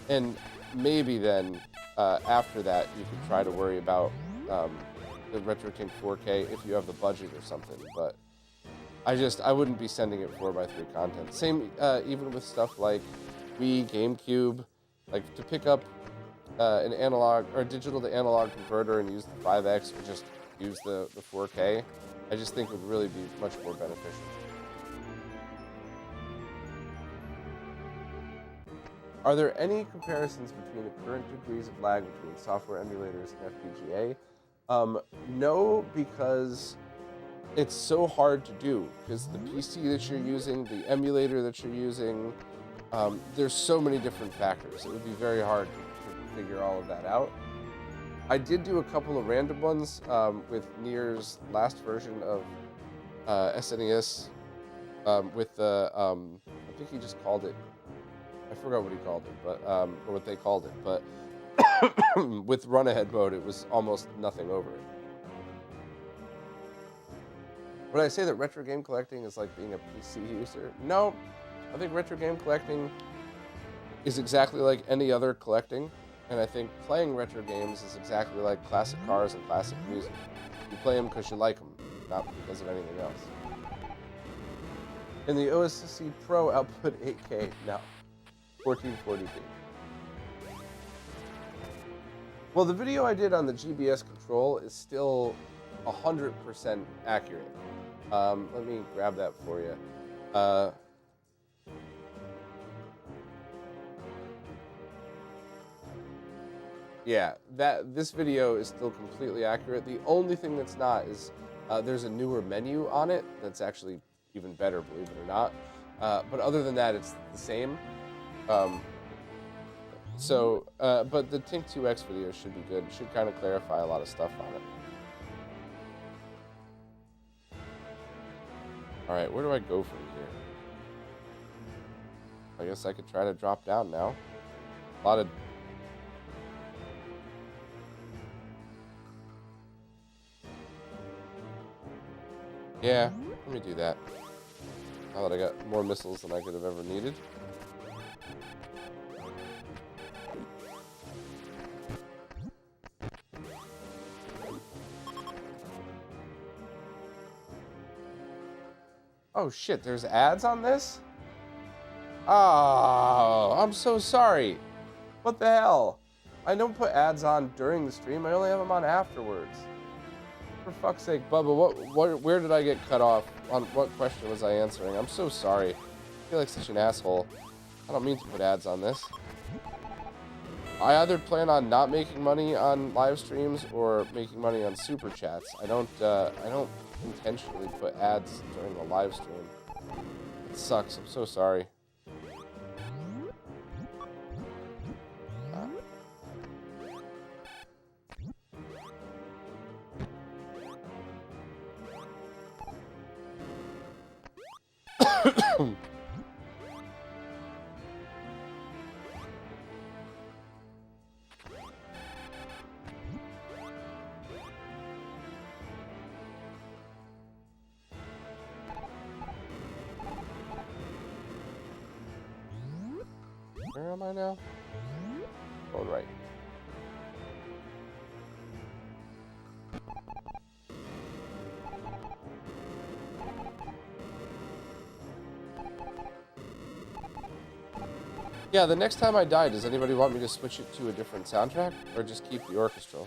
and maybe then after that you could try to worry about the RetroTink 4K if you have the budget or something, but I wouldn't be sending it 4x3 content. Same even with stuff like Wii, GameCube, like to pick up an analog or digital to analog converter and use the 5X or just use the 4K, I just think would really be much more beneficial. Are there any comparisons between the current degrees of lag between software emulators and FPGA? No, because it's so hard to do. Because the PC that you're using, the emulator that you're using, there's so many different factors. It would be very hard to figure all of that out. I did do a couple of random ones with Nier's last version of SNES with the, I think he just called it, I forgot what he called it, but or what they called it, but with run-ahead mode, it was almost nothing over it. Would I say that retro game collecting is like being a PC user? No, I think retro game collecting is exactly like any other collecting, and I think playing retro games is exactly like classic cars and classic music. You play them because you like them, not because of anything else. In the OSC Pro output 8K, no, 1440p. Well, the video I did on the GBS control is still 100% accurate. Let me grab that for you. Yeah, this video is still completely accurate. The only thing that's not is there's a newer menu on it that's actually even better, believe it or not. But other than that, it's the same. But the Tink 2X video should be good. It should kind of clarify a lot of stuff on it. Alright, where do I go from here? I guess I could try to drop down now. A lot of... Yeah, let me do that. Now that I got more missiles than I could have ever needed. Oh shit, there's ads on this? Oh, I'm so sorry. What the hell? I don't put ads on during the stream, I only have them on afterwards. For fuck's sake, Bubba, where did I get cut off? On what question was I answering? I'm so sorry. I feel like such an asshole. I don't mean to put ads on this. I either plan on not making money on live streams or making money on super chats. I don't intentionally put ads during the live stream. It sucks. I'm so sorry. Where am I now? Going right. Yeah, the next time I die, does anybody want me to switch it to a different soundtrack? Or just keep the orchestral?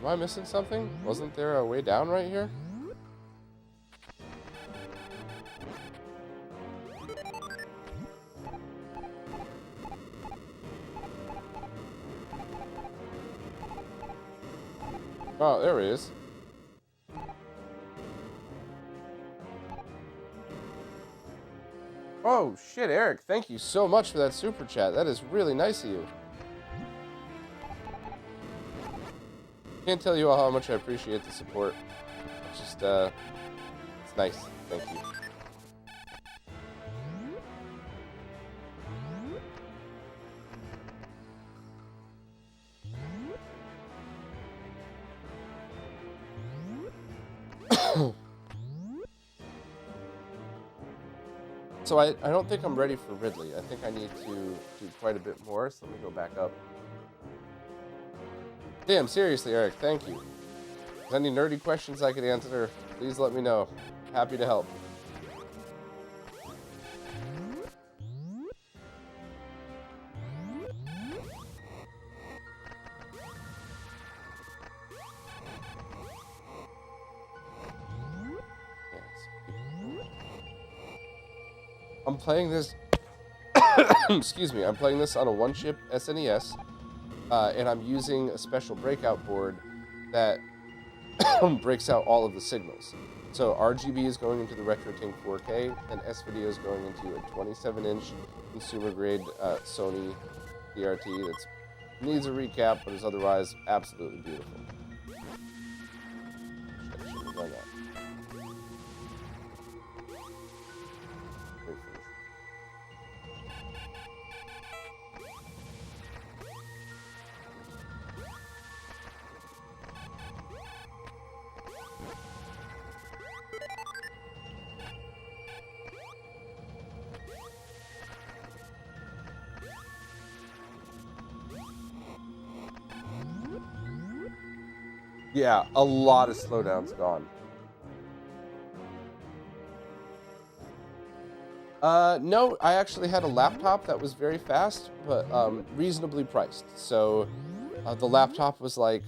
Am I missing something? Wasn't there a way down right here? Oh, there he is. Oh, shit, Eric. Thank you so much for that super chat. That is really nice of you. Can't tell you all how much I appreciate the support. It's just, it's nice. Thank you. So I don't think I'm ready for Ridley. I think I need to do quite a bit more, so let me go back up. Damn, seriously, Eric, thank you. If there's any nerdy questions I could answer, please let me know. Happy to help. I'm playing this... Excuse me, I'm playing this on a one-chip SNES. And I'm using a special breakout board that breaks out all of the signals. So RGB is going into the RetroTink 4K, and S-Video is going into a 27-inch consumer-grade Sony DRT that needs a recap, but is otherwise absolutely beautiful. Shouldn't have done that. Yeah, a lot of slowdowns gone. No, I actually had a laptop that was very fast, but reasonably priced. So the laptop was like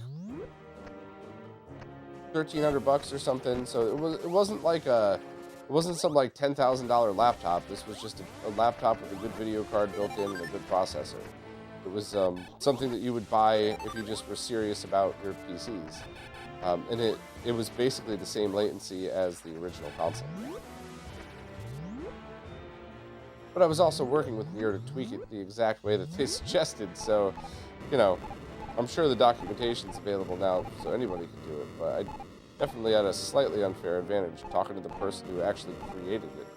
$1,300 or something. So it wasn't like it wasn't some like $10,000 laptop. This was just a laptop with a good video card built in and a good processor. It was something that you would buy if you just were serious about your PCs. And it was basically the same latency as the original console. But I was also working with Nier to tweak it the exact way that they suggested, so, you know, I'm sure the documentation's available now, so anybody can do it, but I definitely had a slightly unfair advantage talking to the person who actually created it.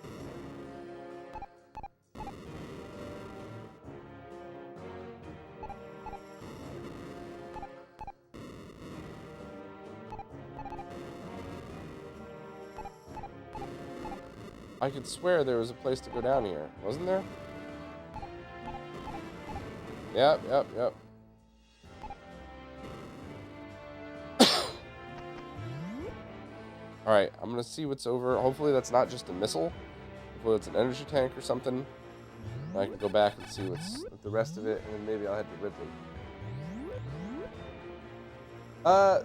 I could swear there was a place to go down here, wasn't there? Yep. Alright, I'm gonna see what's over. Hopefully that's not just a missile. Hopefully it's an energy tank or something. I can go back and see what's with the rest of it, and then maybe I'll head to Ridley.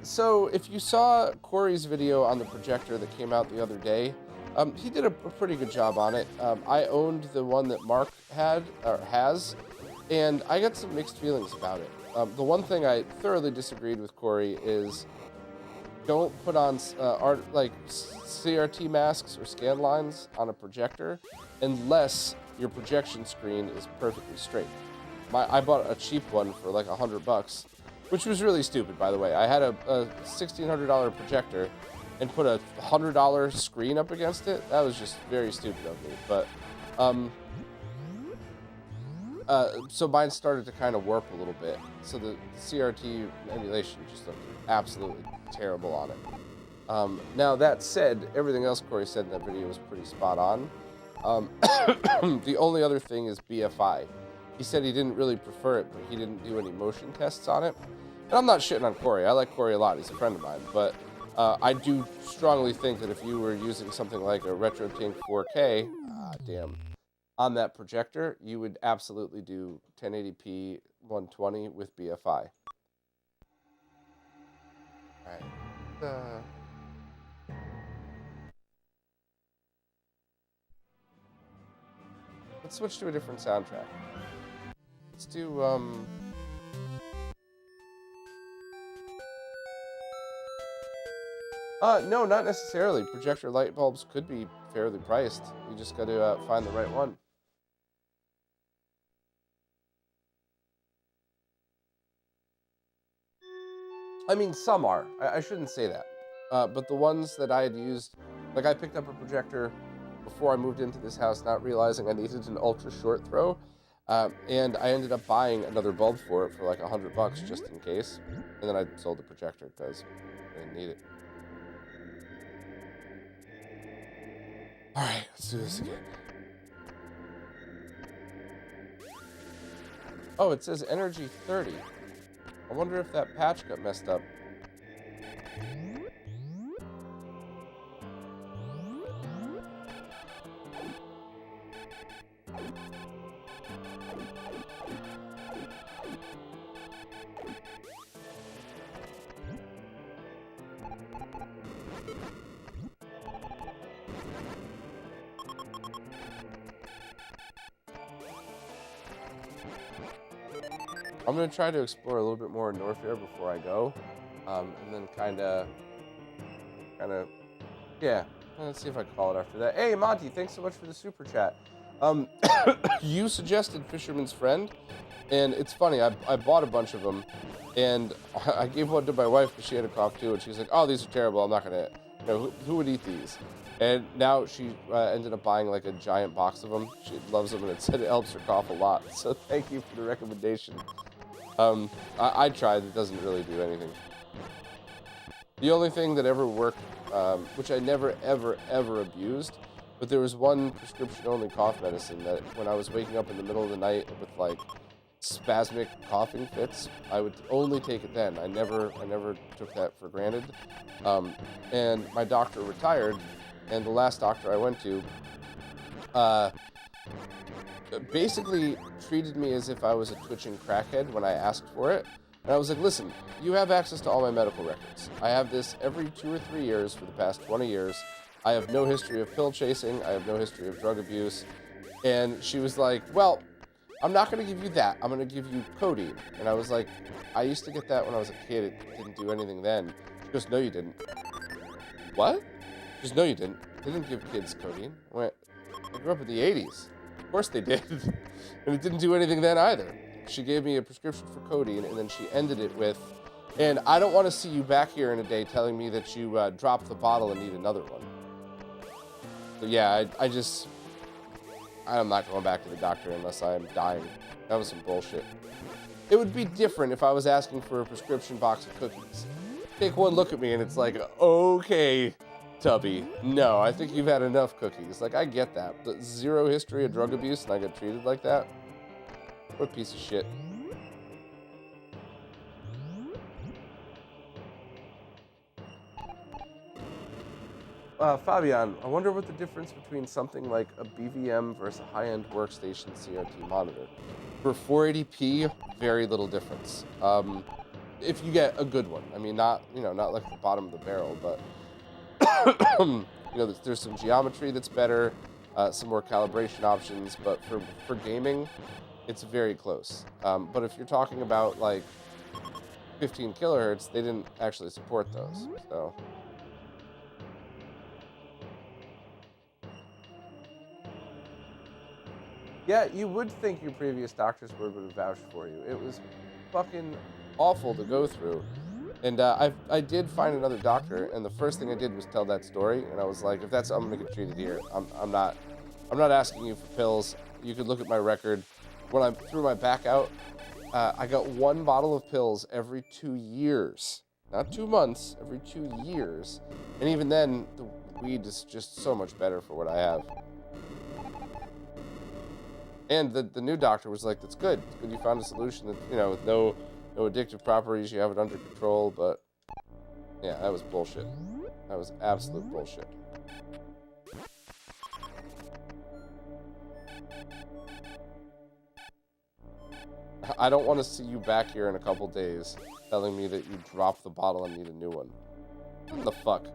So if you saw Corey's video on the projector that came out the other day, he did a pretty good job on it. I owned the one that Mark had, or has, and I got some mixed feelings about it. The one thing I thoroughly disagreed with Corey is don't put on like CRT masks or scan lines on a projector unless your projection screen is perfectly straight. I bought a cheap one for like $100, which was really stupid, by the way. I had a $1,600 projector and put a $100 screen up against it. That was just very stupid of me. But so mine started to kind of warp a little bit. So the CRT emulation just looked absolutely terrible on it. Now that said, everything else Corey said in that video was pretty spot on. The only other thing is BFI. He said he didn't really prefer it, but he didn't do any motion tests on it. And I'm not shitting on Corey. I like Corey a lot. He's a friend of mine. But I do strongly think that if you were using something like a RetroTink 4K, on that projector, you would absolutely do 1080p 120 with BFI. Alright. Let's switch to a different soundtrack. Let's do, no, not necessarily. Projector light bulbs could be fairly priced. You just got to find the right one. I mean, some are. I shouldn't say that. But the ones that I had used, like I picked up a projector before I moved into this house, not realizing I needed an ultra short throw. And I ended up buying another bulb for it for like $100 just in case. And then I sold the projector because I didn't need it. Alright, let's do this again. Oh, it says energy 30. I wonder if that patch got messed up. I'm going to try to explore a little bit more in North Air before I go. And then kind of, yeah. Let's see if I can call it after that. Hey, Monty, thanks so much for the super chat. You suggested Fisherman's Friend, and it's funny, I bought a bunch of them, and I gave one to my wife because she had a cough too, and she's like, oh, these are terrible, I'm not going to, you know, who would eat these? And now she ended up buying like a giant box of them. She loves them, and it said it helps her cough a lot. So thank you for the recommendation. I tried, it doesn't really do anything. The only thing that ever worked, which I never, ever, ever abused, but there was one prescription-only cough medicine that when I was waking up in the middle of the night with like spasmic coughing fits, I would only take it then. I never took that for granted. And my doctor retired, and the last doctor I went to, basically treated me as if I was a twitching crackhead when I asked for it. And I was like, listen, you have access to all my medical records. I have this every 2 or 3 years for the past 20 years. I have no history of pill chasing. I have no history of drug abuse. And she was like, well, I'm not going to give you that. I'm going to give you codeine. And I was like, I used to get that when I was a kid. It didn't do anything then. She goes, no, you didn't. What? She goes, no, you didn't. They didn't give kids codeine. I went, I grew up in the 80s. Of course they did. And it didn't do anything then either. She gave me a prescription for codeine, and then she ended it with, and I don't want to see you back here in a day telling me that you dropped the bottle and need another one. So yeah, I'm not going back to the doctor unless I am dying. That was some bullshit. It would be different if I was asking for a prescription box of cookies. Take one look at me and it's like, okay, Tubby, no, I think you've had enough cookies. Like, I get that. But zero history of drug abuse and I get treated like that? What a piece of shit. Fabian, I wonder what the difference between something like a BVM versus a high-end workstation CRT monitor. For 480p, very little difference. If you get a good one. I mean, not like the bottom of the barrel, but there's some geometry that's better, some more calibration options, but for gaming, it's very close. But if you're talking about like 15 kilohertz, they didn't actually support those. So yeah, you would think your previous doctor's word would have vouched for you. It was fucking awful to go through. And I did find another doctor, and the first thing I did was tell that story, and I was like, if that's, I'm gonna get treated here. I'm not asking you for pills. You could look at my record. When I threw my back out, I got 1 bottle of pills every 2 years. Not 2 months, every 2 years. And even then, the weed is just so much better for what I have. And the new doctor was like, that's good. It's good you found a solution that, with no addictive properties, you have it under control, but yeah, that was bullshit. That was absolute bullshit. I don't want to see you back here in a couple days telling me that you dropped the bottle and need a new one. What the fuck?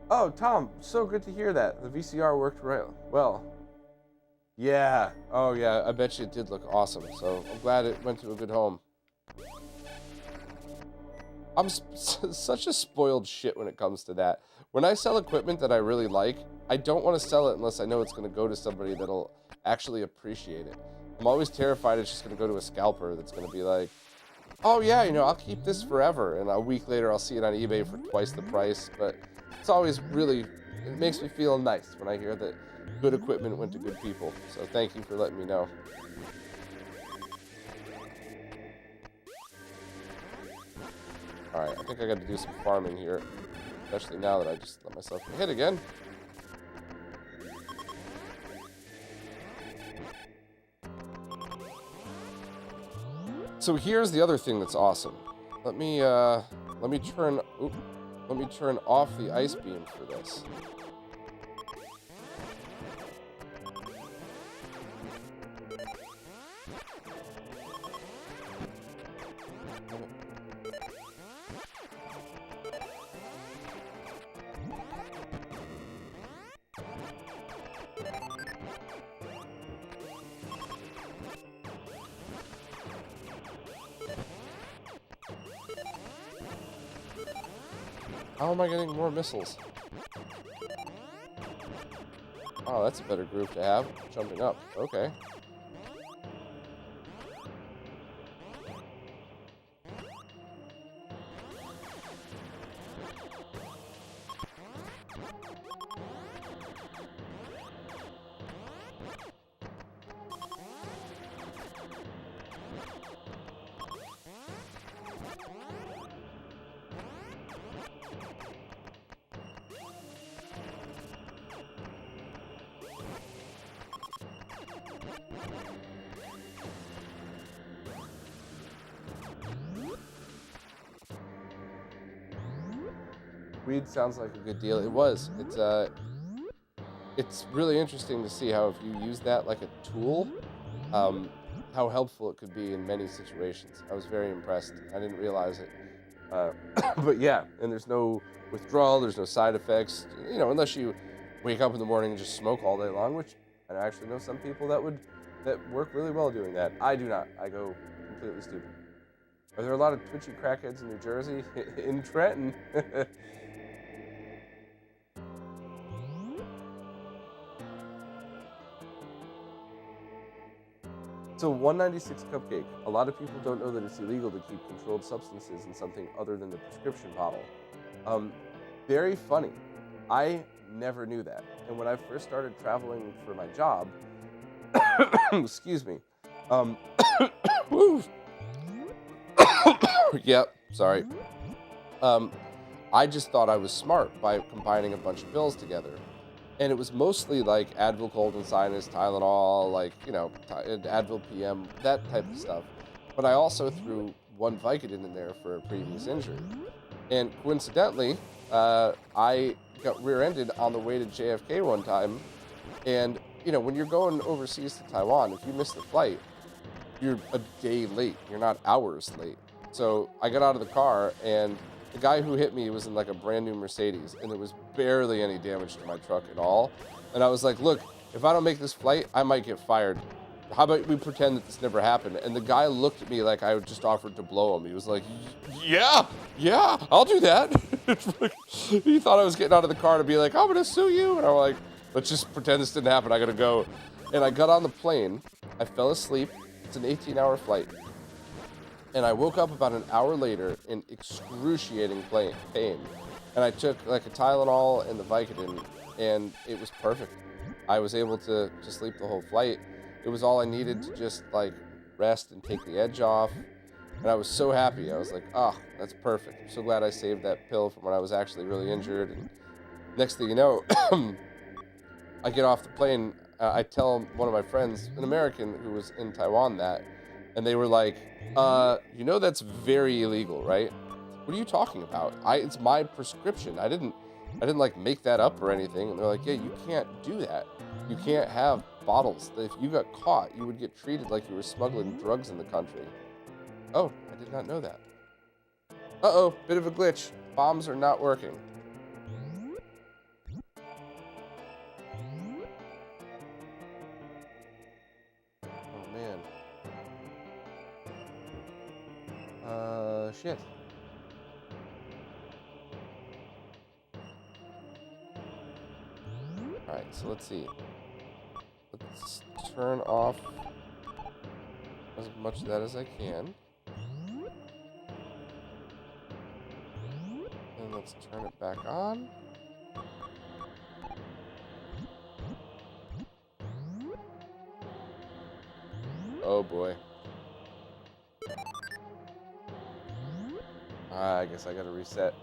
Oh, Tom, so good to hear that. The VCR worked well. Yeah. Oh, yeah. I bet you it did look awesome. So I'm glad it went to a good home. I'm such a spoiled shit when it comes to that. When I sell equipment that I really like, I don't want to sell it unless I know it's going to go to somebody that'll actually appreciate it. I'm always terrified it's just going to go to a scalper that's going to be like, oh yeah, I'll keep this forever. And a week later I'll see it on eBay for twice the price. But it's always really, it makes me feel nice when I hear that good equipment went to good people. So thank you for letting me know. Alright, I think I got to do some farming here. Especially now that I just let myself get hit again. So here's the other thing that's awesome. Let me turn off the ice beam for this. How am I getting more missiles? Oh, that's a better groove to have. Jumping up. Okay. Weed sounds like a good deal. It was. It's really interesting to see how if you use that like a tool, um, how helpful it could be in many situations. I was very impressed. I didn't realize it. Uh, but yeah, and there's no withdrawal, there's no side effects, you know, unless you wake up in the morning and just smoke all day long, which I actually know some people that work really well doing that. I do not. I go completely stupid. Are there a lot of twitchy crackheads in New Jersey? In Trenton? So 196 Cupcake. A lot of people don't know that it's illegal to keep controlled substances in something other than the prescription bottle. Very funny. I never knew that. And when I first started traveling for my job, excuse me. Yep, sorry. I just thought I was smart by combining a bunch of pills together. And it was mostly like Advil cold and sinus, Tylenol, like, you know, Advil PM, that type of stuff. But I also threw one Vicodin in there for a previous injury. And coincidentally, I got rear-ended on the way to JFK one time. And, you know, when you're going overseas to Taiwan, if you miss the flight, you're a day late. You're not hours late. So I got out of the car, and the guy who hit me was in like a brand new Mercedes, and there was barely any damage to my truck at all. And I was like, look, if I don't make this flight, I might get fired. How about we pretend that this never happened? And the guy looked at me like I just offered to blow him. He was like, yeah, I'll do that. He thought I was getting out of the car to be like, I'm going to sue you. And I'm like, let's just pretend this didn't happen. I got to go. And I got on the plane. I fell asleep. It's an 18-hour flight. And I woke up about an hour later in excruciating pain. And I took like a Tylenol and the Vicodin, and it was perfect. I was able to sleep the whole flight. It was all I needed to just like rest and take the edge off. And I was so happy. I was like, oh, that's perfect. I'm so glad I saved that pill from when I was actually really injured. And next thing you know, I get off the plane. I tell one of my friends, an American who was in Taiwan, that, and they were like, you know that's very illegal, right? What are you talking about? It's my prescription. I didn't like make that up or anything. And they're like, yeah, you can't do that. You can't have bottles. If you got caught, you would get treated like you were smuggling drugs in the country. Oh, I did not know that. Uh-oh, bit of a glitch. Bombs are not working. Oh, man. Shit. Alright, so let's see. Let's turn off as much of that as I can. And let's turn it back on. Oh boy. I guess I gotta reset.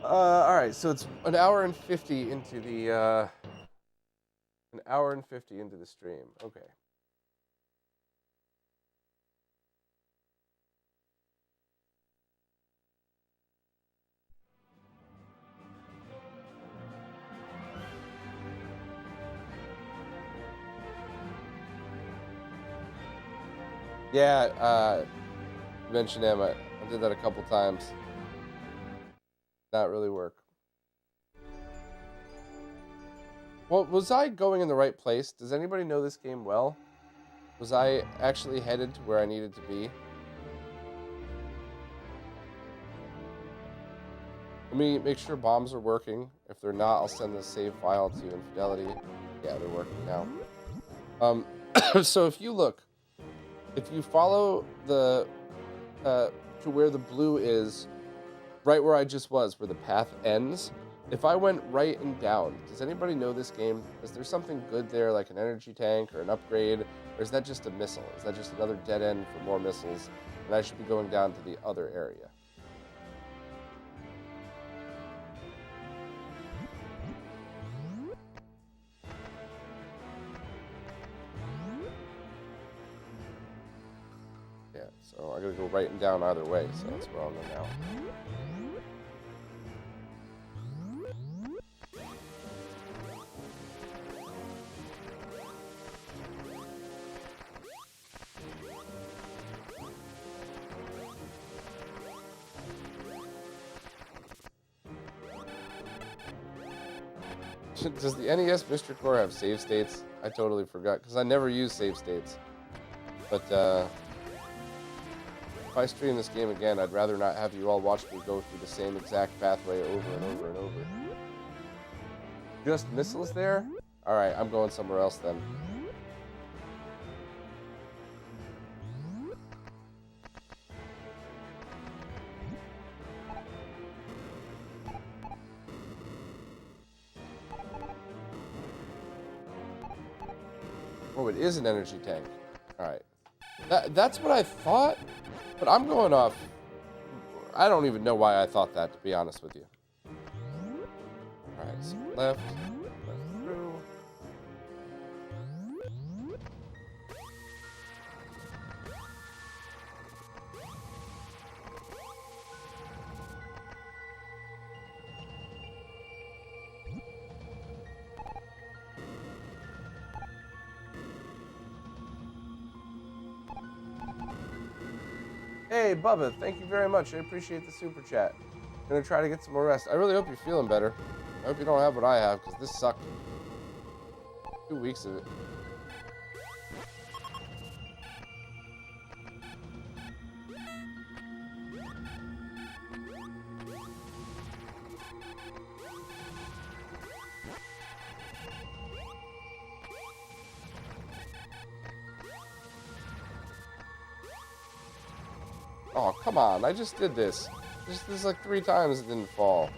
Alright, so it's an hour and 50 into the, an hour and 50 into the stream. Okay. Yeah, mentioned him. I did that a couple times. Not really work. Well, was I going in the right place? Does anybody know this game well? Was I actually headed to where I needed to be? Let me make sure bombs are working. If they're not, I'll send the save file to Infidelity. Yeah, they're working now. So if you look, if you follow the, to where the blue is, right where I just was, where the path ends, if I went right and down, does anybody know this game? Is there something good there, like an energy tank or an upgrade? Or is that just a missile? Is that just another dead end for more missiles? And I should be going down to the other area. So I gotta go right and down either way, so that's where I'll go now. Does the NES Mystery Core have save states? I totally forgot, because I never use save states. But, if I stream this game again, I'd rather not have you all watch me go through the same exact pathway over and over and over. Just missiles there? Alright, I'm going somewhere else then. Oh, it is an energy tank. Alright. That's what I thought, but I'm going off. I don't even know why I thought that, to be honest with you. Alright, so left through. Hey, Bubba, thank you very much. I appreciate the super chat. I'm gonna try to get some more rest. I really hope you're feeling better. I hope you don't have what I have, because this sucked. 2 weeks of it. Oh, come on. I just did this. This like 3 times it didn't fall.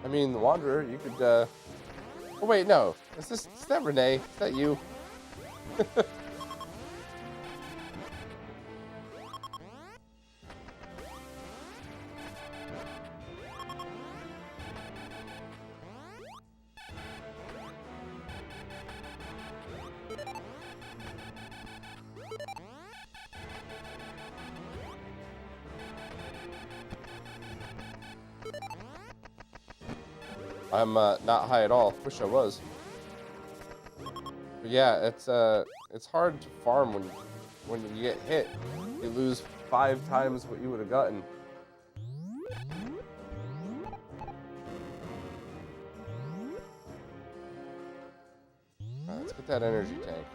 I mean, the Wanderer, you could, Oh, wait, no. Is that Renee? Is that you? I'm not high at all. Wish I was. But yeah, it's hard to farm when you get hit. You lose 5 times what you would have gotten. Alright, let's get that energy tank.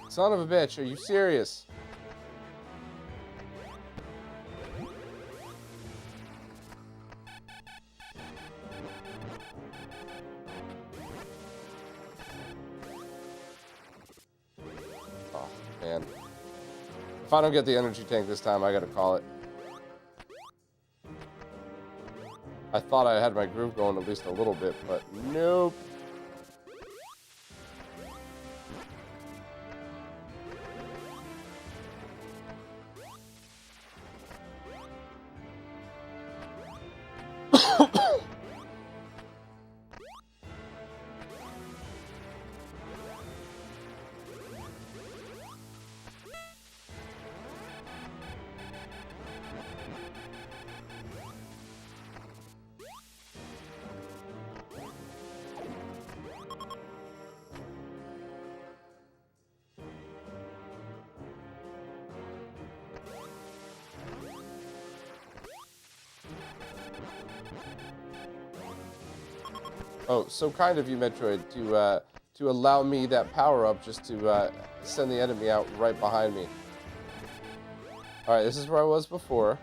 Son of a bitch, are you serious? Oh, man. If I don't get the energy tank this time, I gotta call it. I thought I had my groove going at least a little bit, but nope. Oh, so kind of you, Metroid, to allow me that power-up just to send the enemy out right behind me. Alright, this is where I was before.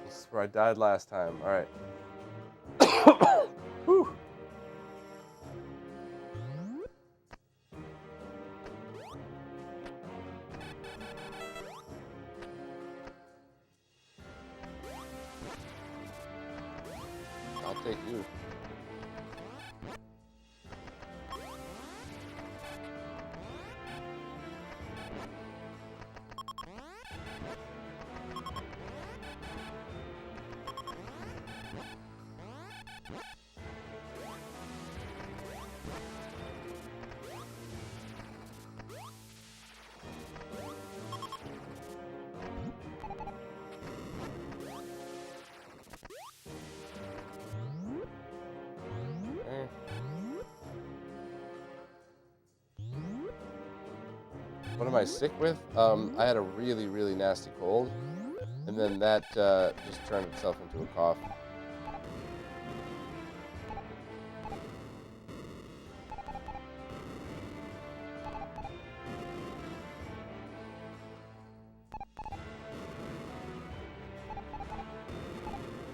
This is where I died last time. Alright. Whew. I'll take you. What am I sick with? I had a really, really nasty cold, and then that just turned itself into a cough.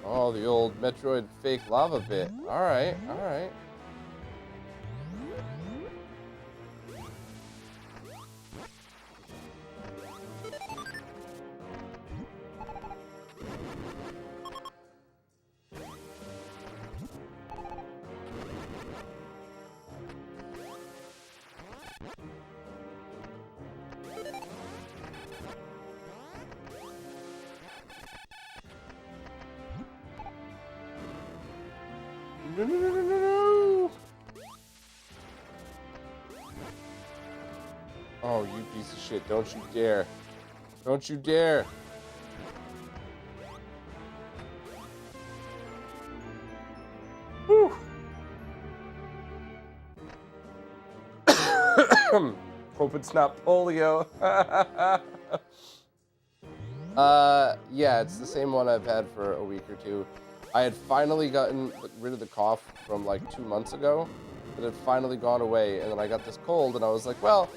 Oh, the old Metroid fake lava pit. Alright, alright. No, no, no, no, no, no. Oh, you piece of shit. Don't you dare. Don't you dare. Whew. Hope it's not polio. Yeah, it's the same one I've had for a week or two. I had finally gotten rid of the cough from like 2 months ago. It had finally gone away, and then I got this cold, and I was like, well,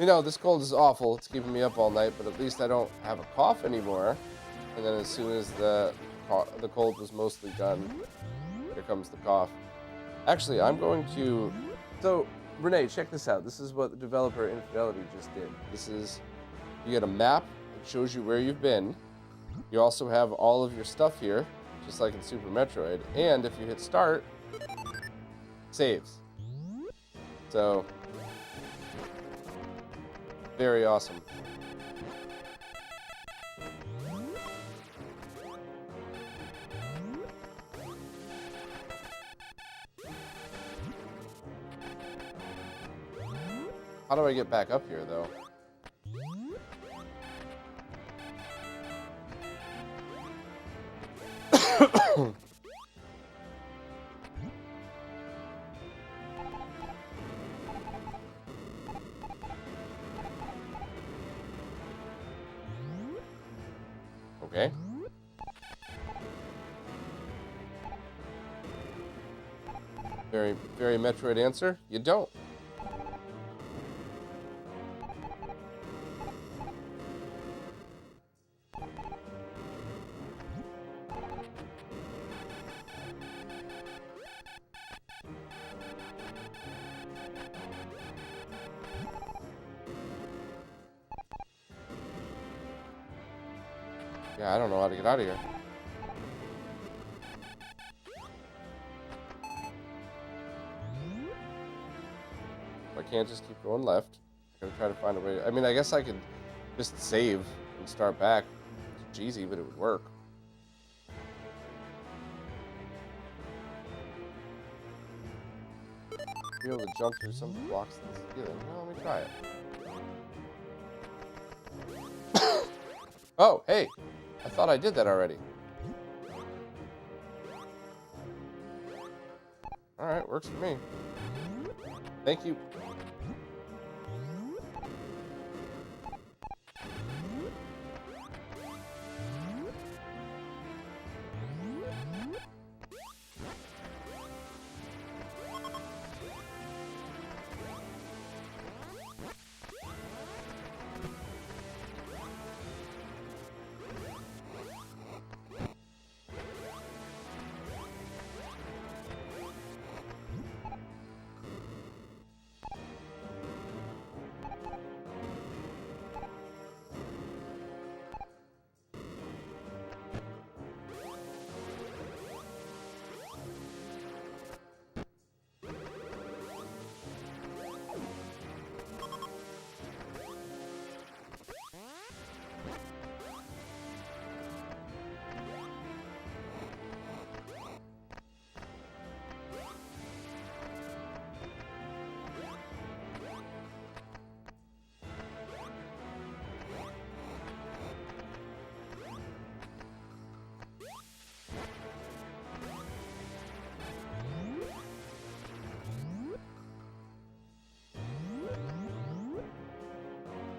you know, this cold is awful. It's keeping me up all night, but at least I don't have a cough anymore. And then as soon as the cold was mostly done, here comes the cough. Actually, I'm going to... So, Renee, check this out. This is what the developer Infidelity just did. This is... You get a map that shows you where you've been. You also have all of your stuff here, just like in Super Metroid. And if you hit start, saves. So, very awesome. How do I get back up here, though? Okay. Very, very Metroid answer. You don't. Yeah, I don't know how to get out of here. I can't just keep going left. I'm gonna try to find a way. I mean, I guess I could just save and start back. It's cheesy, but it would work. Be able to jump through some blocks in the ceiling. Well, let me try it. Oh, hey! I thought I did that already. Alright, works for me. Thank you.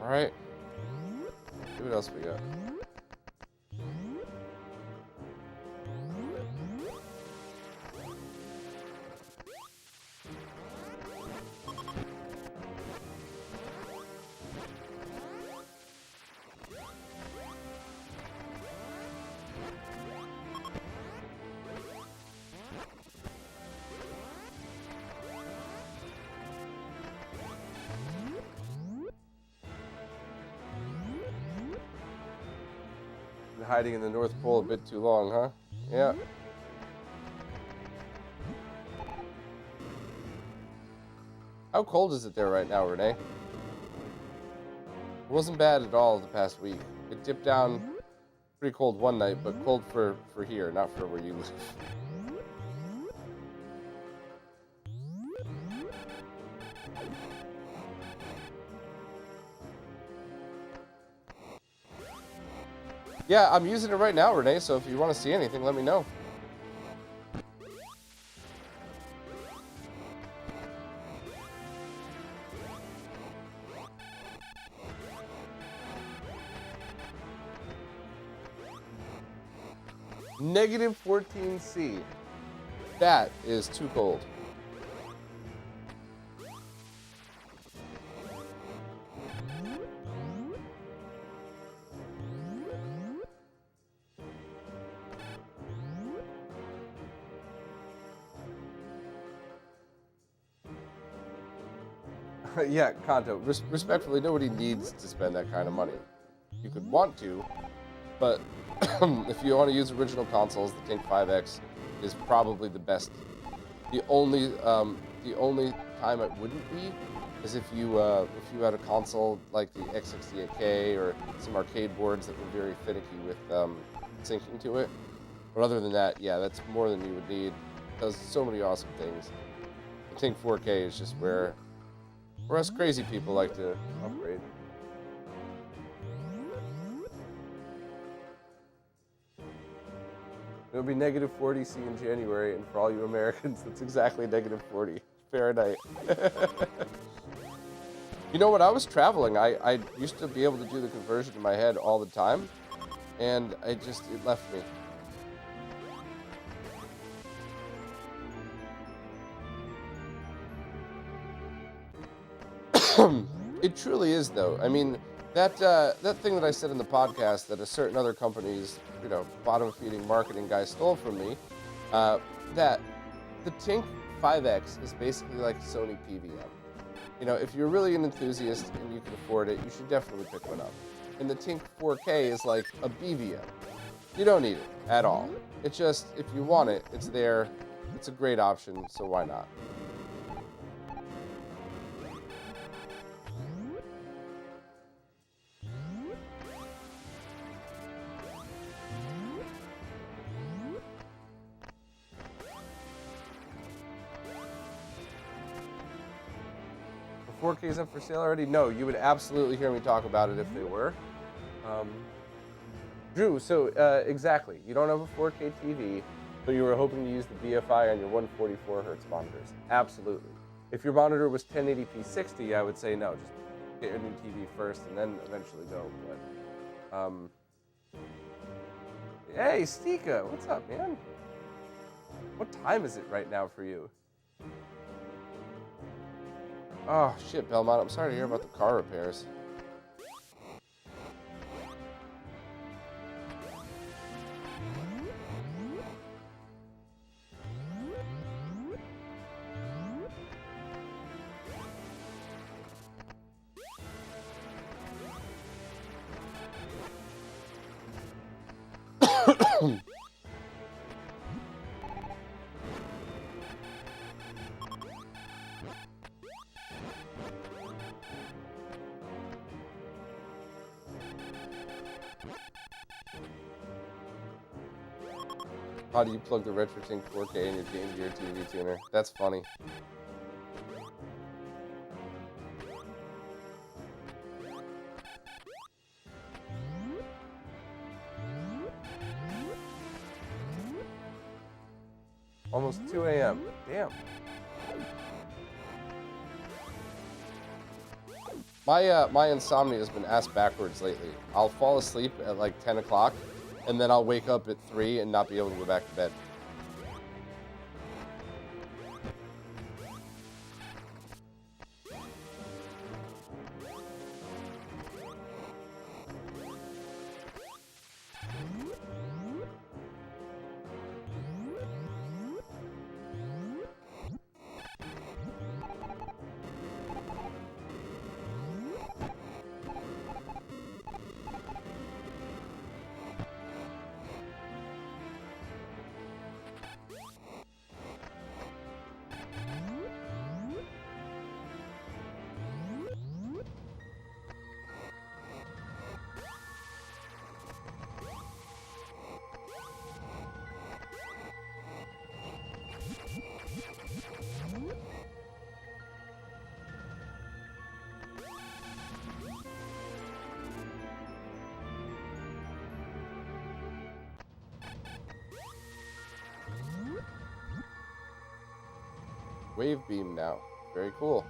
Alright. See what else we got. Hiding in the North Pole a bit too long, huh? Yeah. How cold is it there right now, Renee? It wasn't bad at all the past week. It dipped down pretty cold one night, but cold for here, not for where you live. Yeah, I'm using it right now, Renee, so if you want to see anything, let me know. Negative 14C. That is too cold. Yeah, Kanto, respectfully, nobody needs to spend that kind of money. You could want to, but if you want to use original consoles, the Tink 5X is probably the best. The only time it wouldn't be is if you had a console like the X68K or some arcade boards that were very finicky with syncing to it. But other than that, yeah, that's more than you would need. It does so many awesome things. The Tink 4K is just where us crazy people like to upgrade. It'll be negative 40C in January, and for all you Americans, that's exactly negative 40 Fahrenheit. You know, when I was traveling, I used to be able to do the conversion in my head all the time, and it left me. It truly is, though. I mean, that thing that I said in the podcast that a certain other company's, bottom-feeding marketing guy stole from me, that the Tink 5X is basically like a Sony PVM. If you're really an enthusiast and you can afford it, you should definitely pick one up. And the Tink 4K is like a BVM. You don't need it at all. It just, if you want it, it's there. It's a great option, so why not? The 4K is up for sale already? No, you would absolutely hear me talk about it if they were. Drew, so exactly, you don't have a 4K TV, so you were hoping to use the BFI on your 144 hertz monitors. Absolutely. If your monitor was 1080p 60, I would say no, just get a new TV first and then eventually go. But hey, Stika, what's up, man? What time is it right now for you? Oh shit, Belmont, I'm sorry to hear about the car repairs. How do you plug the RetroTink 4K in your Game Gear TV tuner? That's funny. Almost 2 a.m. Damn. My insomnia has been ass backwards lately. I'll fall asleep at like 10 o'clock, and then I'll wake up at 3 and not be able to go back to bed. Wave beam now. Very cool.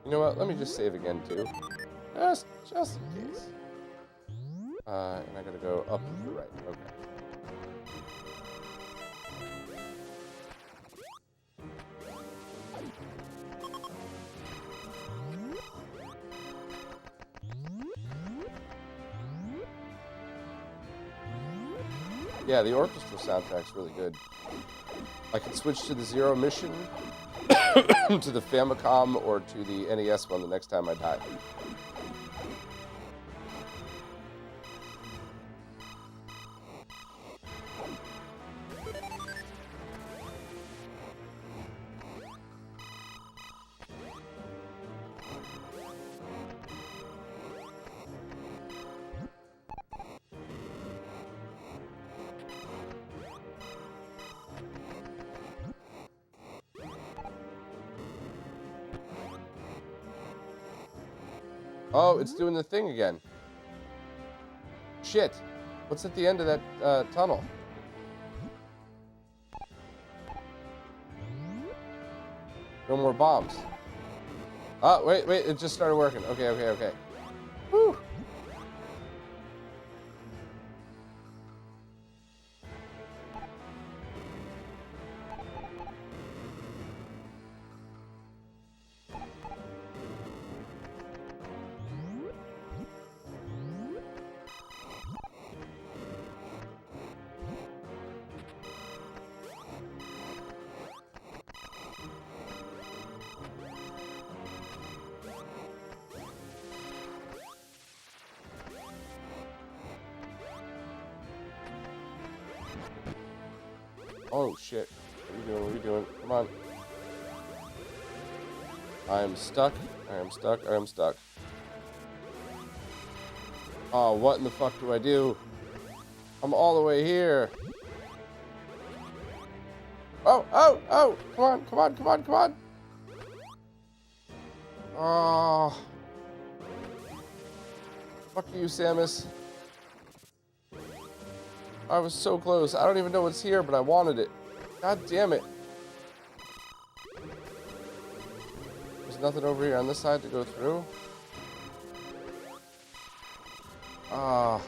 You know what? Let me just save again too, just in case. And I gotta go up to the right. Okay. Yeah, the orchestral soundtrack's really good. I can switch to the Zero Mission, to the Famicom, or to the NES one the next time I die. Oh, it's doing the thing again. Shit. What's at the end of that tunnel? No more bombs. Oh, wait, it just started working. Okay. Woo! Oh shit. What are you doing? What are you doing? Come on. I am stuck. I am stuck. I am stuck. Oh, what in the fuck do I do? I'm all the way here. Oh, oh, oh! Come on, come on, come on, come on! Oh. Fuck you, Samus. I was so close. I don't even know what's here, but I wanted it. God damn it. There's nothing over here on this side to go through. Ah.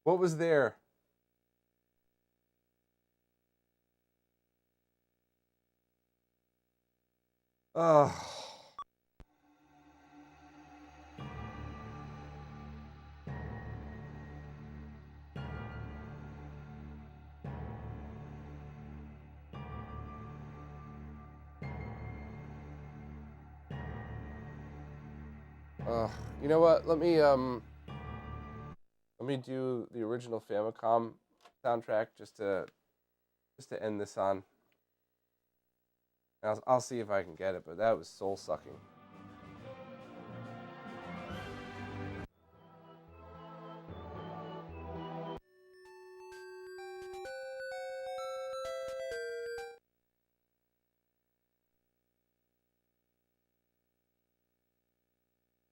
What was there? Oh. You know what? Let me do the original Famicom soundtrack just to end this on. I'll see if I can get it, but that was soul sucking.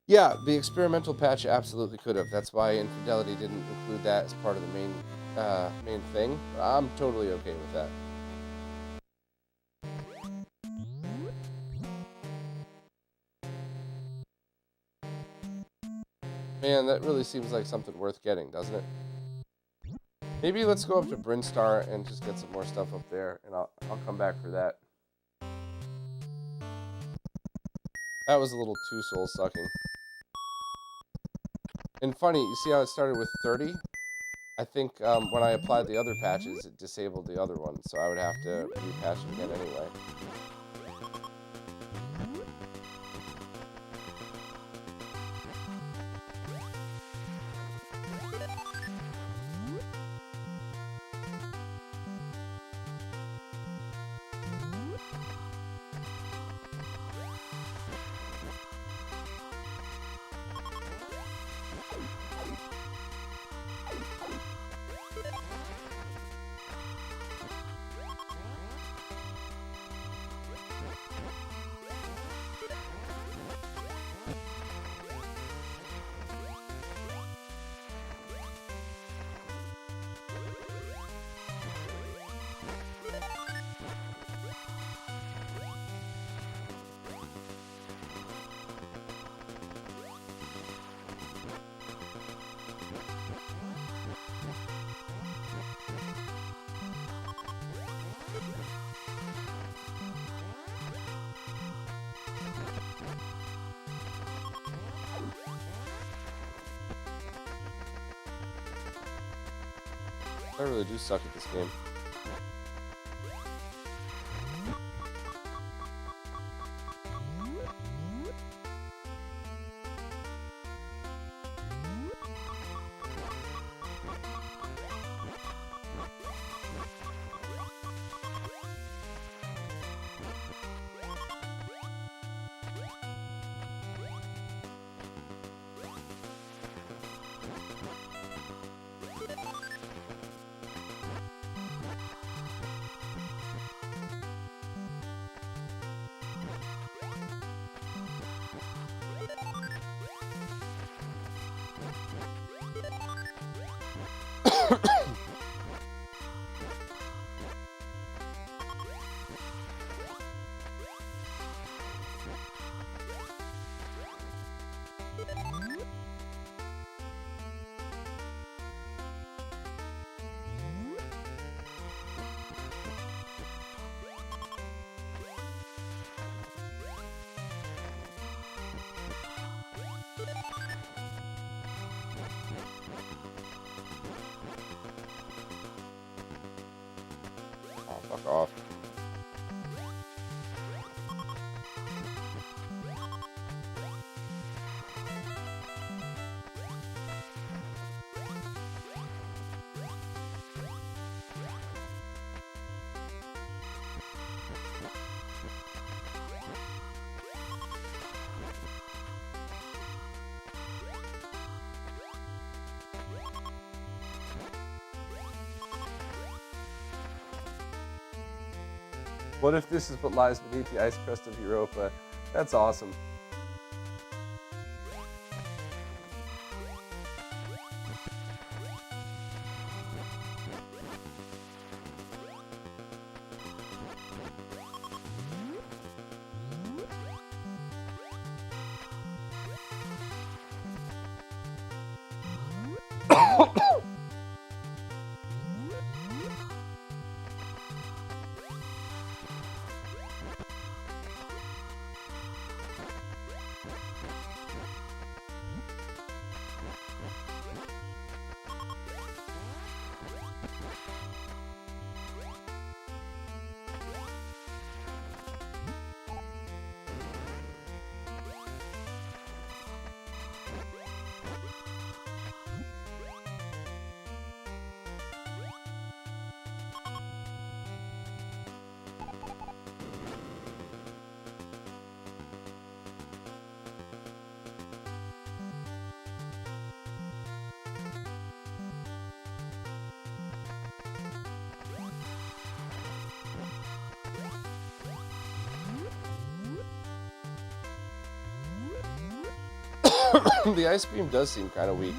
Yeah, the experimental patch absolutely could have. That's why Infidelity didn't include that as part of the main thing. But I'm totally okay with that. Man, that really seems like something worth getting, doesn't it? Maybe let's go up to Brinstar and just get some more stuff up there, and I'll come back for that. That was a little too soul-sucking. And funny, you see how it started with 30? I think when I applied the other patches, it disabled the other one, so I would have to repatch it again anyway. I really do suck at this game. Fuck off. What if this is what lies beneath the ice crust of Europa? That's awesome. The ice beam does seem kind of weak.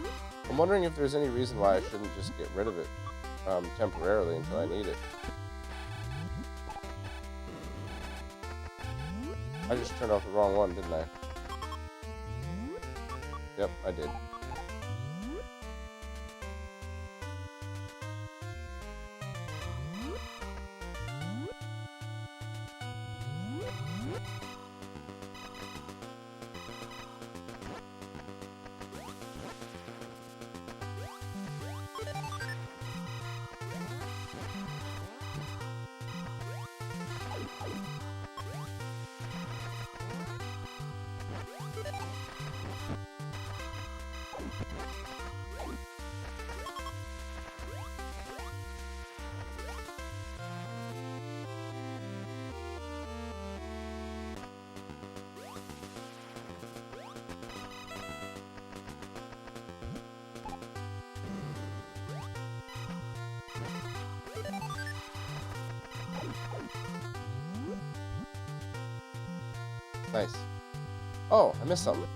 I'm wondering if there's any reason why I shouldn't just get rid of it temporarily until I need it. I just turned off the wrong one, didn't I? Yep, I did. Nice. Oh, I missed something.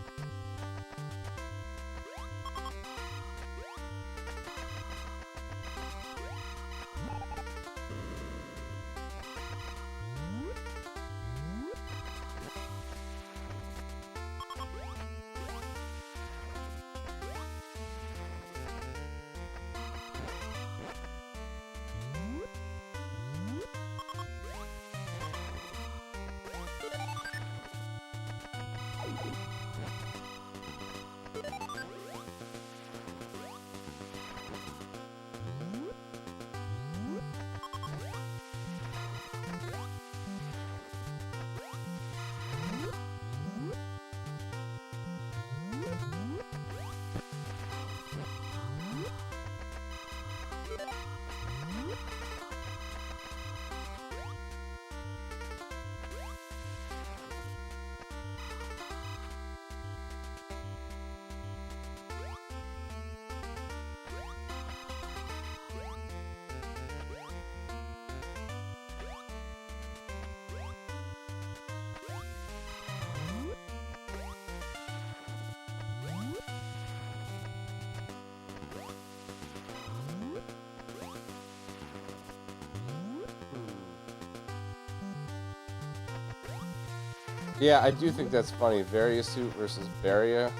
Yeah, I do think that's funny. Varia suit versus Varia.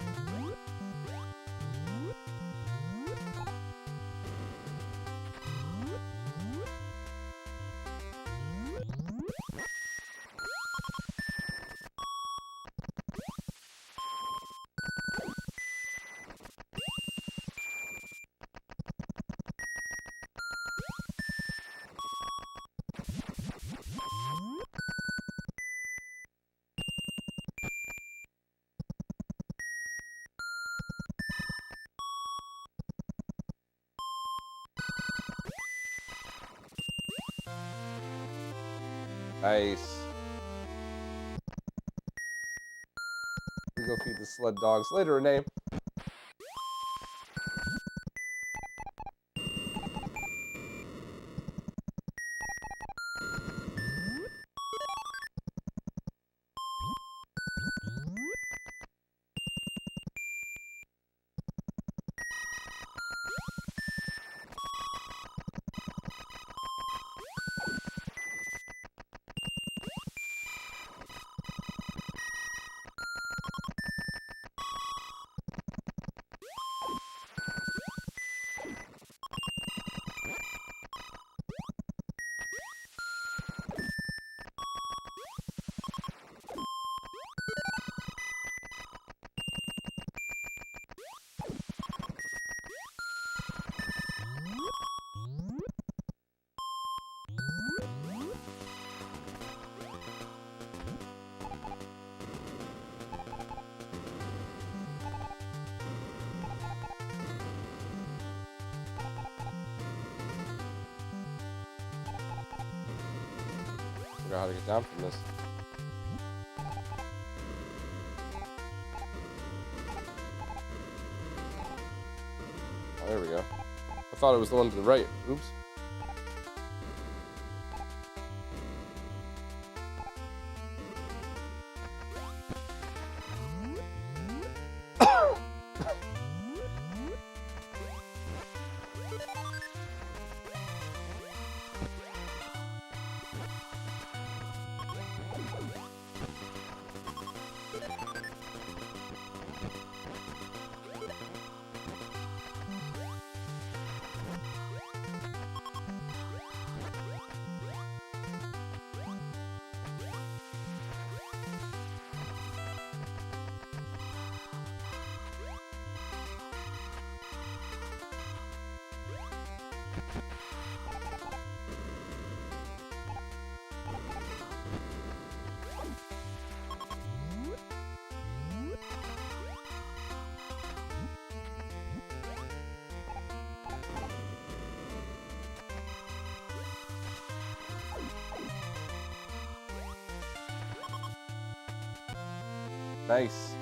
Nice. We go feed the sled dogs later, Renee. figure out how to get down from this. Oh, there we go. I thought it was the one to the right. Oops. Nice.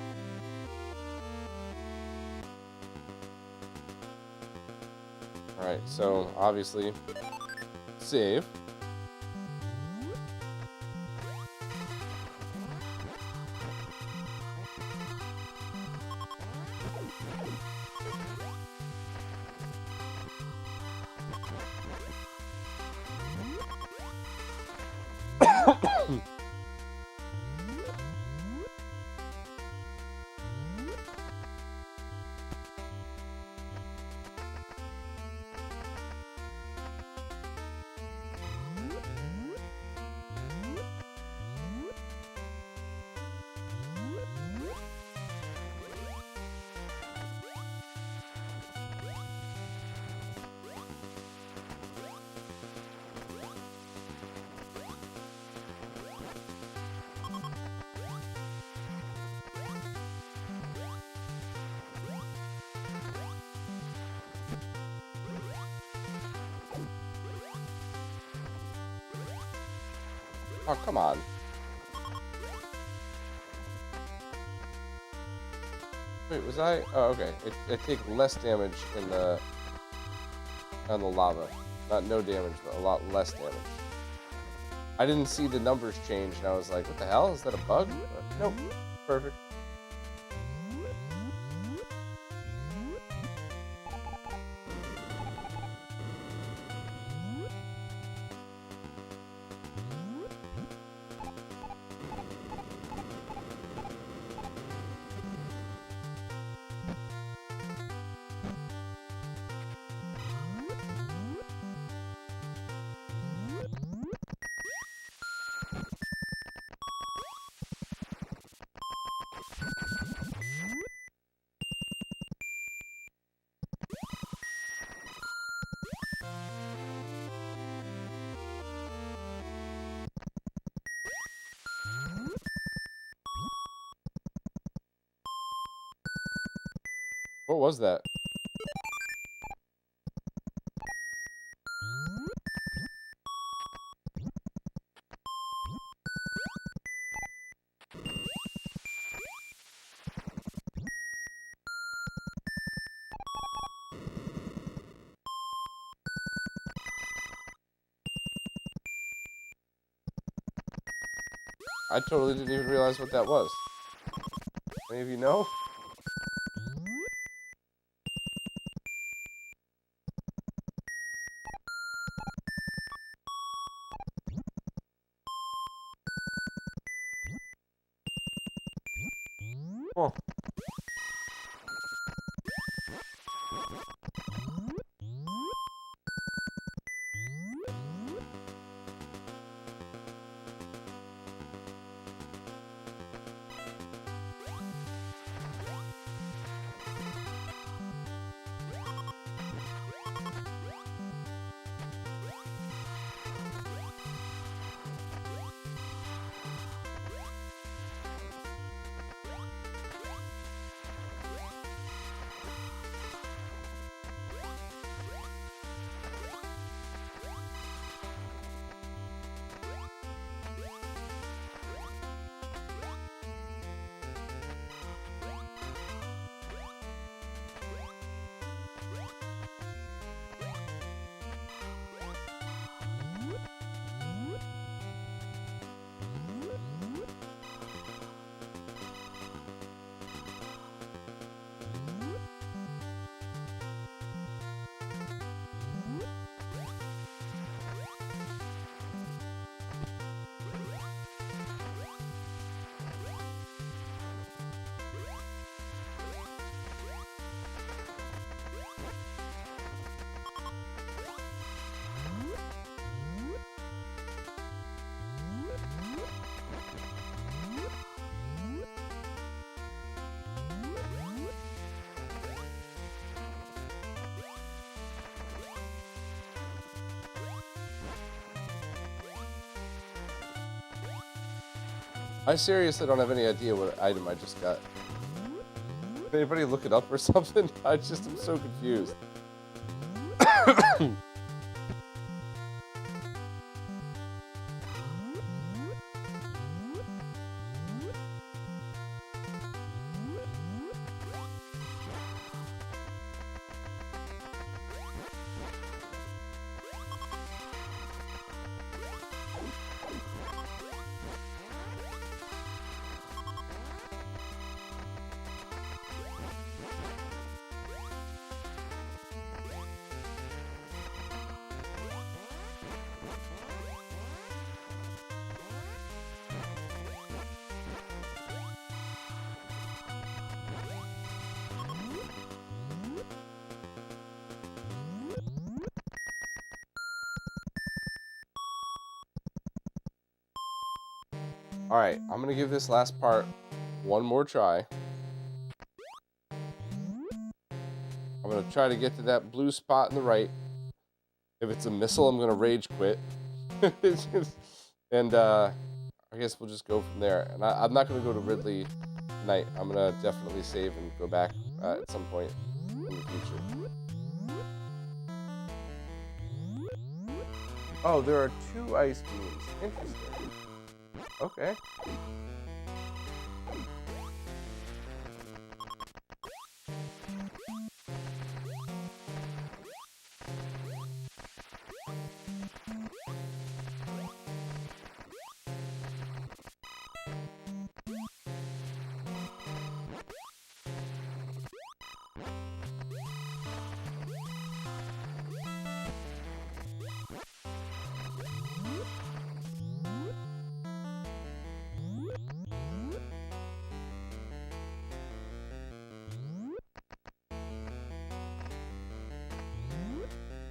Alright, so obviously save. Oh, come on. Wait, was I? Oh, okay. It takes less damage in the on the lava. Not no damage, but a lot less damage. I didn't see the numbers change, and I was like, what the hell? Is that a bug? But nope. Perfect. What was that? I totally didn't even realize what that was. Any of you know? Oh. I seriously don't have any idea what item I just got. Can anybody look it up or something? I just am so confused. Alright, I'm gonna give this last part one more try. I'm gonna try to get to that blue spot in the right. If it's a missile, I'm gonna rage quit. And I guess we'll just go from there. And I'm not gonna go to Ridley tonight. I'm gonna definitely save and go back at some point in the future. Oh, there are 2 ice beams. Interesting. Okay.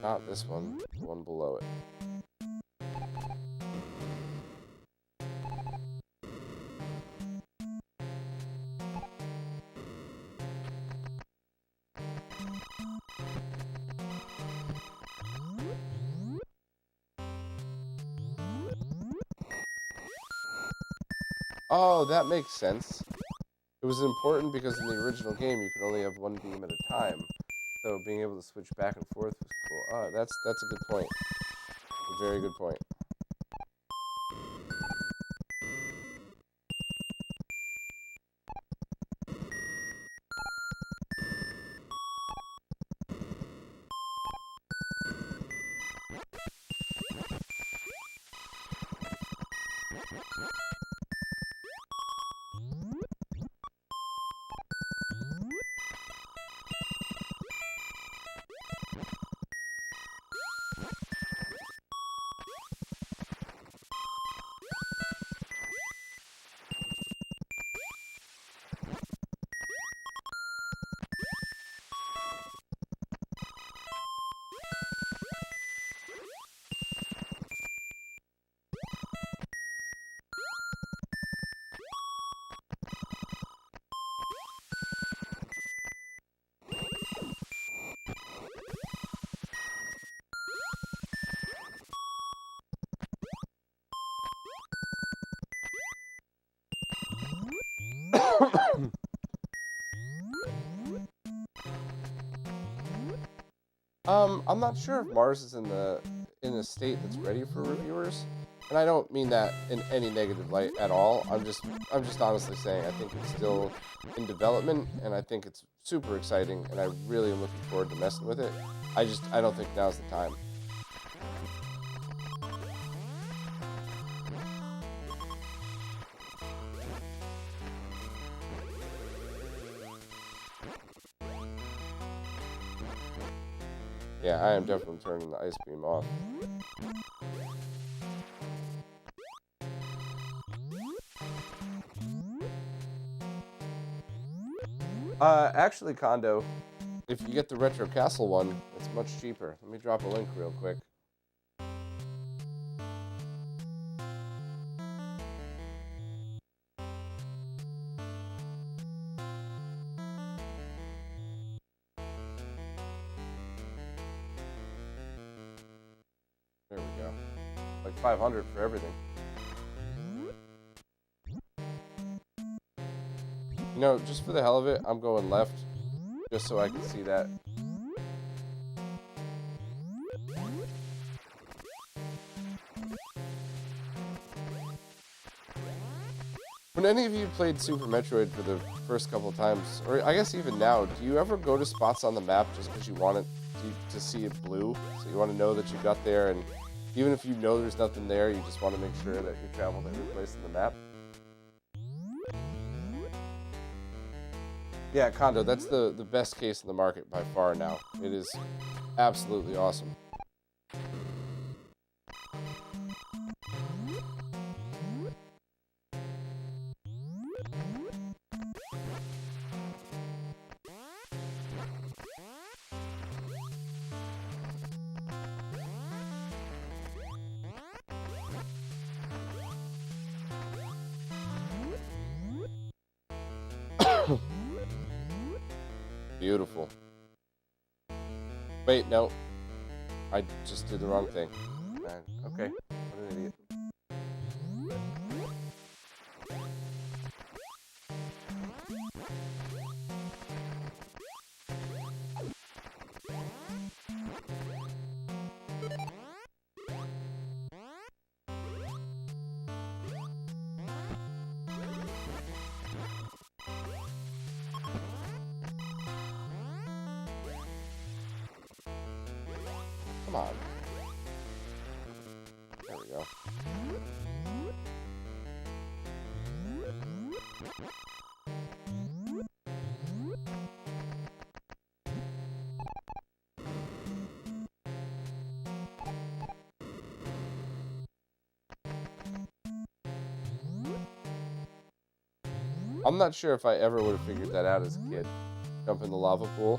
Not this one, the one below it. Oh, that makes sense. It was important because in the original game you could only have 1 beam at a time. So being able to switch back and forth was cool. Oh, that's a good point. A very good point. I'm not sure if Mars is in a state that's ready for reviewers, and I don't mean that in any negative light at all. I'm just honestly saying I think it's still in development, and I think it's super exciting, and I really am looking forward to messing with it. I don't think now's the time. Yeah, I am definitely turning the ice beam off. Actually, Kondo, if you get the Retro Castle one, it's much cheaper. Let me drop a link real quick. There we go. Like 500 for everything. You know, just for the hell of it, I'm going left, just so I can see that. When any of you played Super Metroid for the first couple of times, or I guess even now, do you ever go to spots on the map just because you want it to see it blue? So you want to know that you got there, and even if you know there's nothing there, you just want to make sure that you traveled every place on the map? Yeah, Kondo, that's the best case in the market by far now. It is absolutely awesome. Beautiful. Wait, no. I just did the wrong thing. Okay, what an idiot. Come on. There we go. I'm not sure if I ever would have figured that out as a kid. Jump in the lava pool.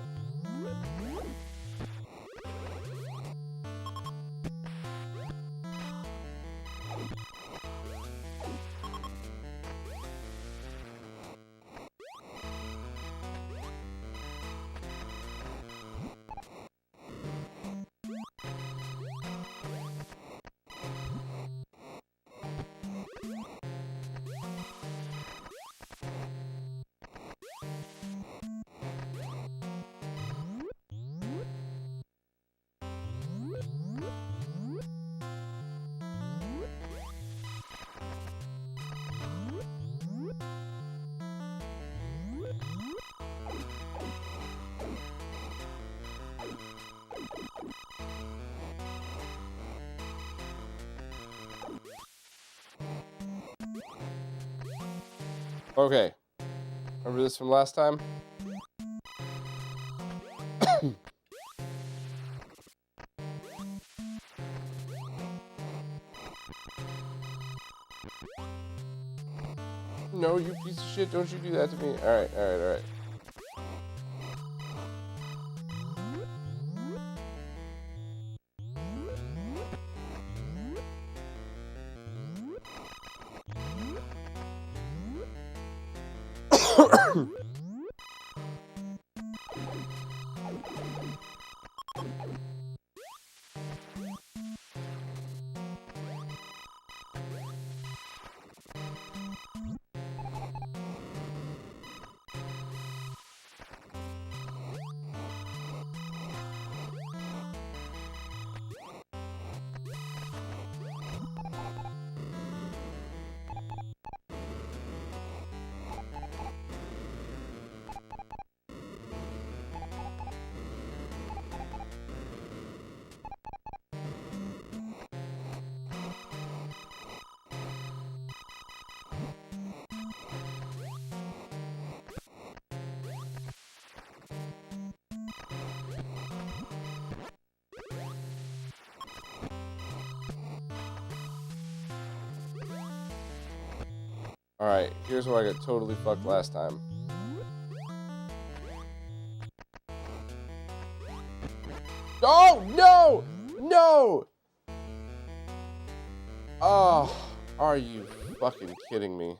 Okay. Remember this from last time? No, you piece of shit, don't you do that to me. Alright, alright, alright. Alright, here's where I got totally fucked last time. Oh, no! No! Oh, are you fucking kidding me?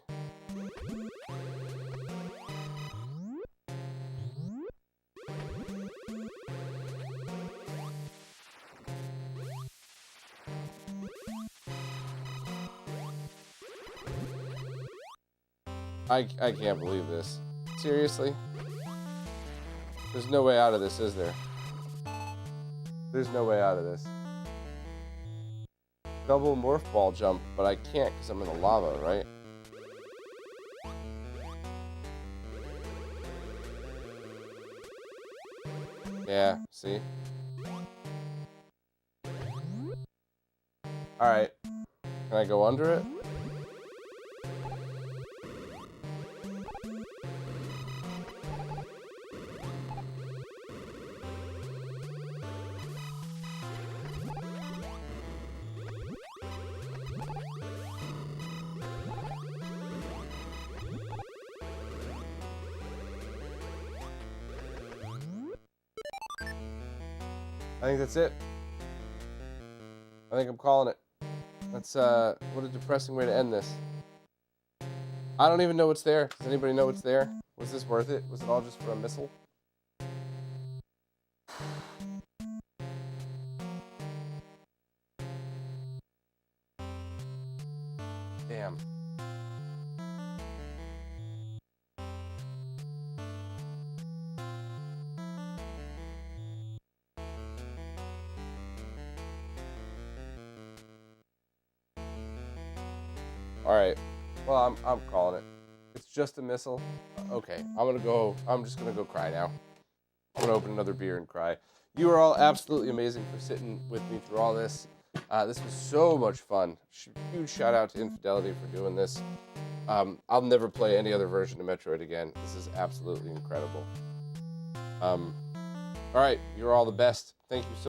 I can't believe this. Seriously? There's no way out of this, is there? There's no way out of this. Double morph ball jump, but I can't because I'm in the lava, right? Yeah, see? Alright. Can I go under it? I think that's it. I think I'm calling it. That's, what a depressing way to end this. I don't even know what's there. Does anybody know what's there? Was this worth it? Was it all just for a missile? Damn. Alright. Well, I'm calling it. It's just a missile. Okay. I'm just gonna go cry now. I'm gonna open another beer and cry. You are all absolutely amazing for sitting with me through all this. This was so much fun. Huge shout out to Infidelity for doing this. I'll never play any other version of Metroid again. This is absolutely incredible. Alright, you're all the best. Thank you so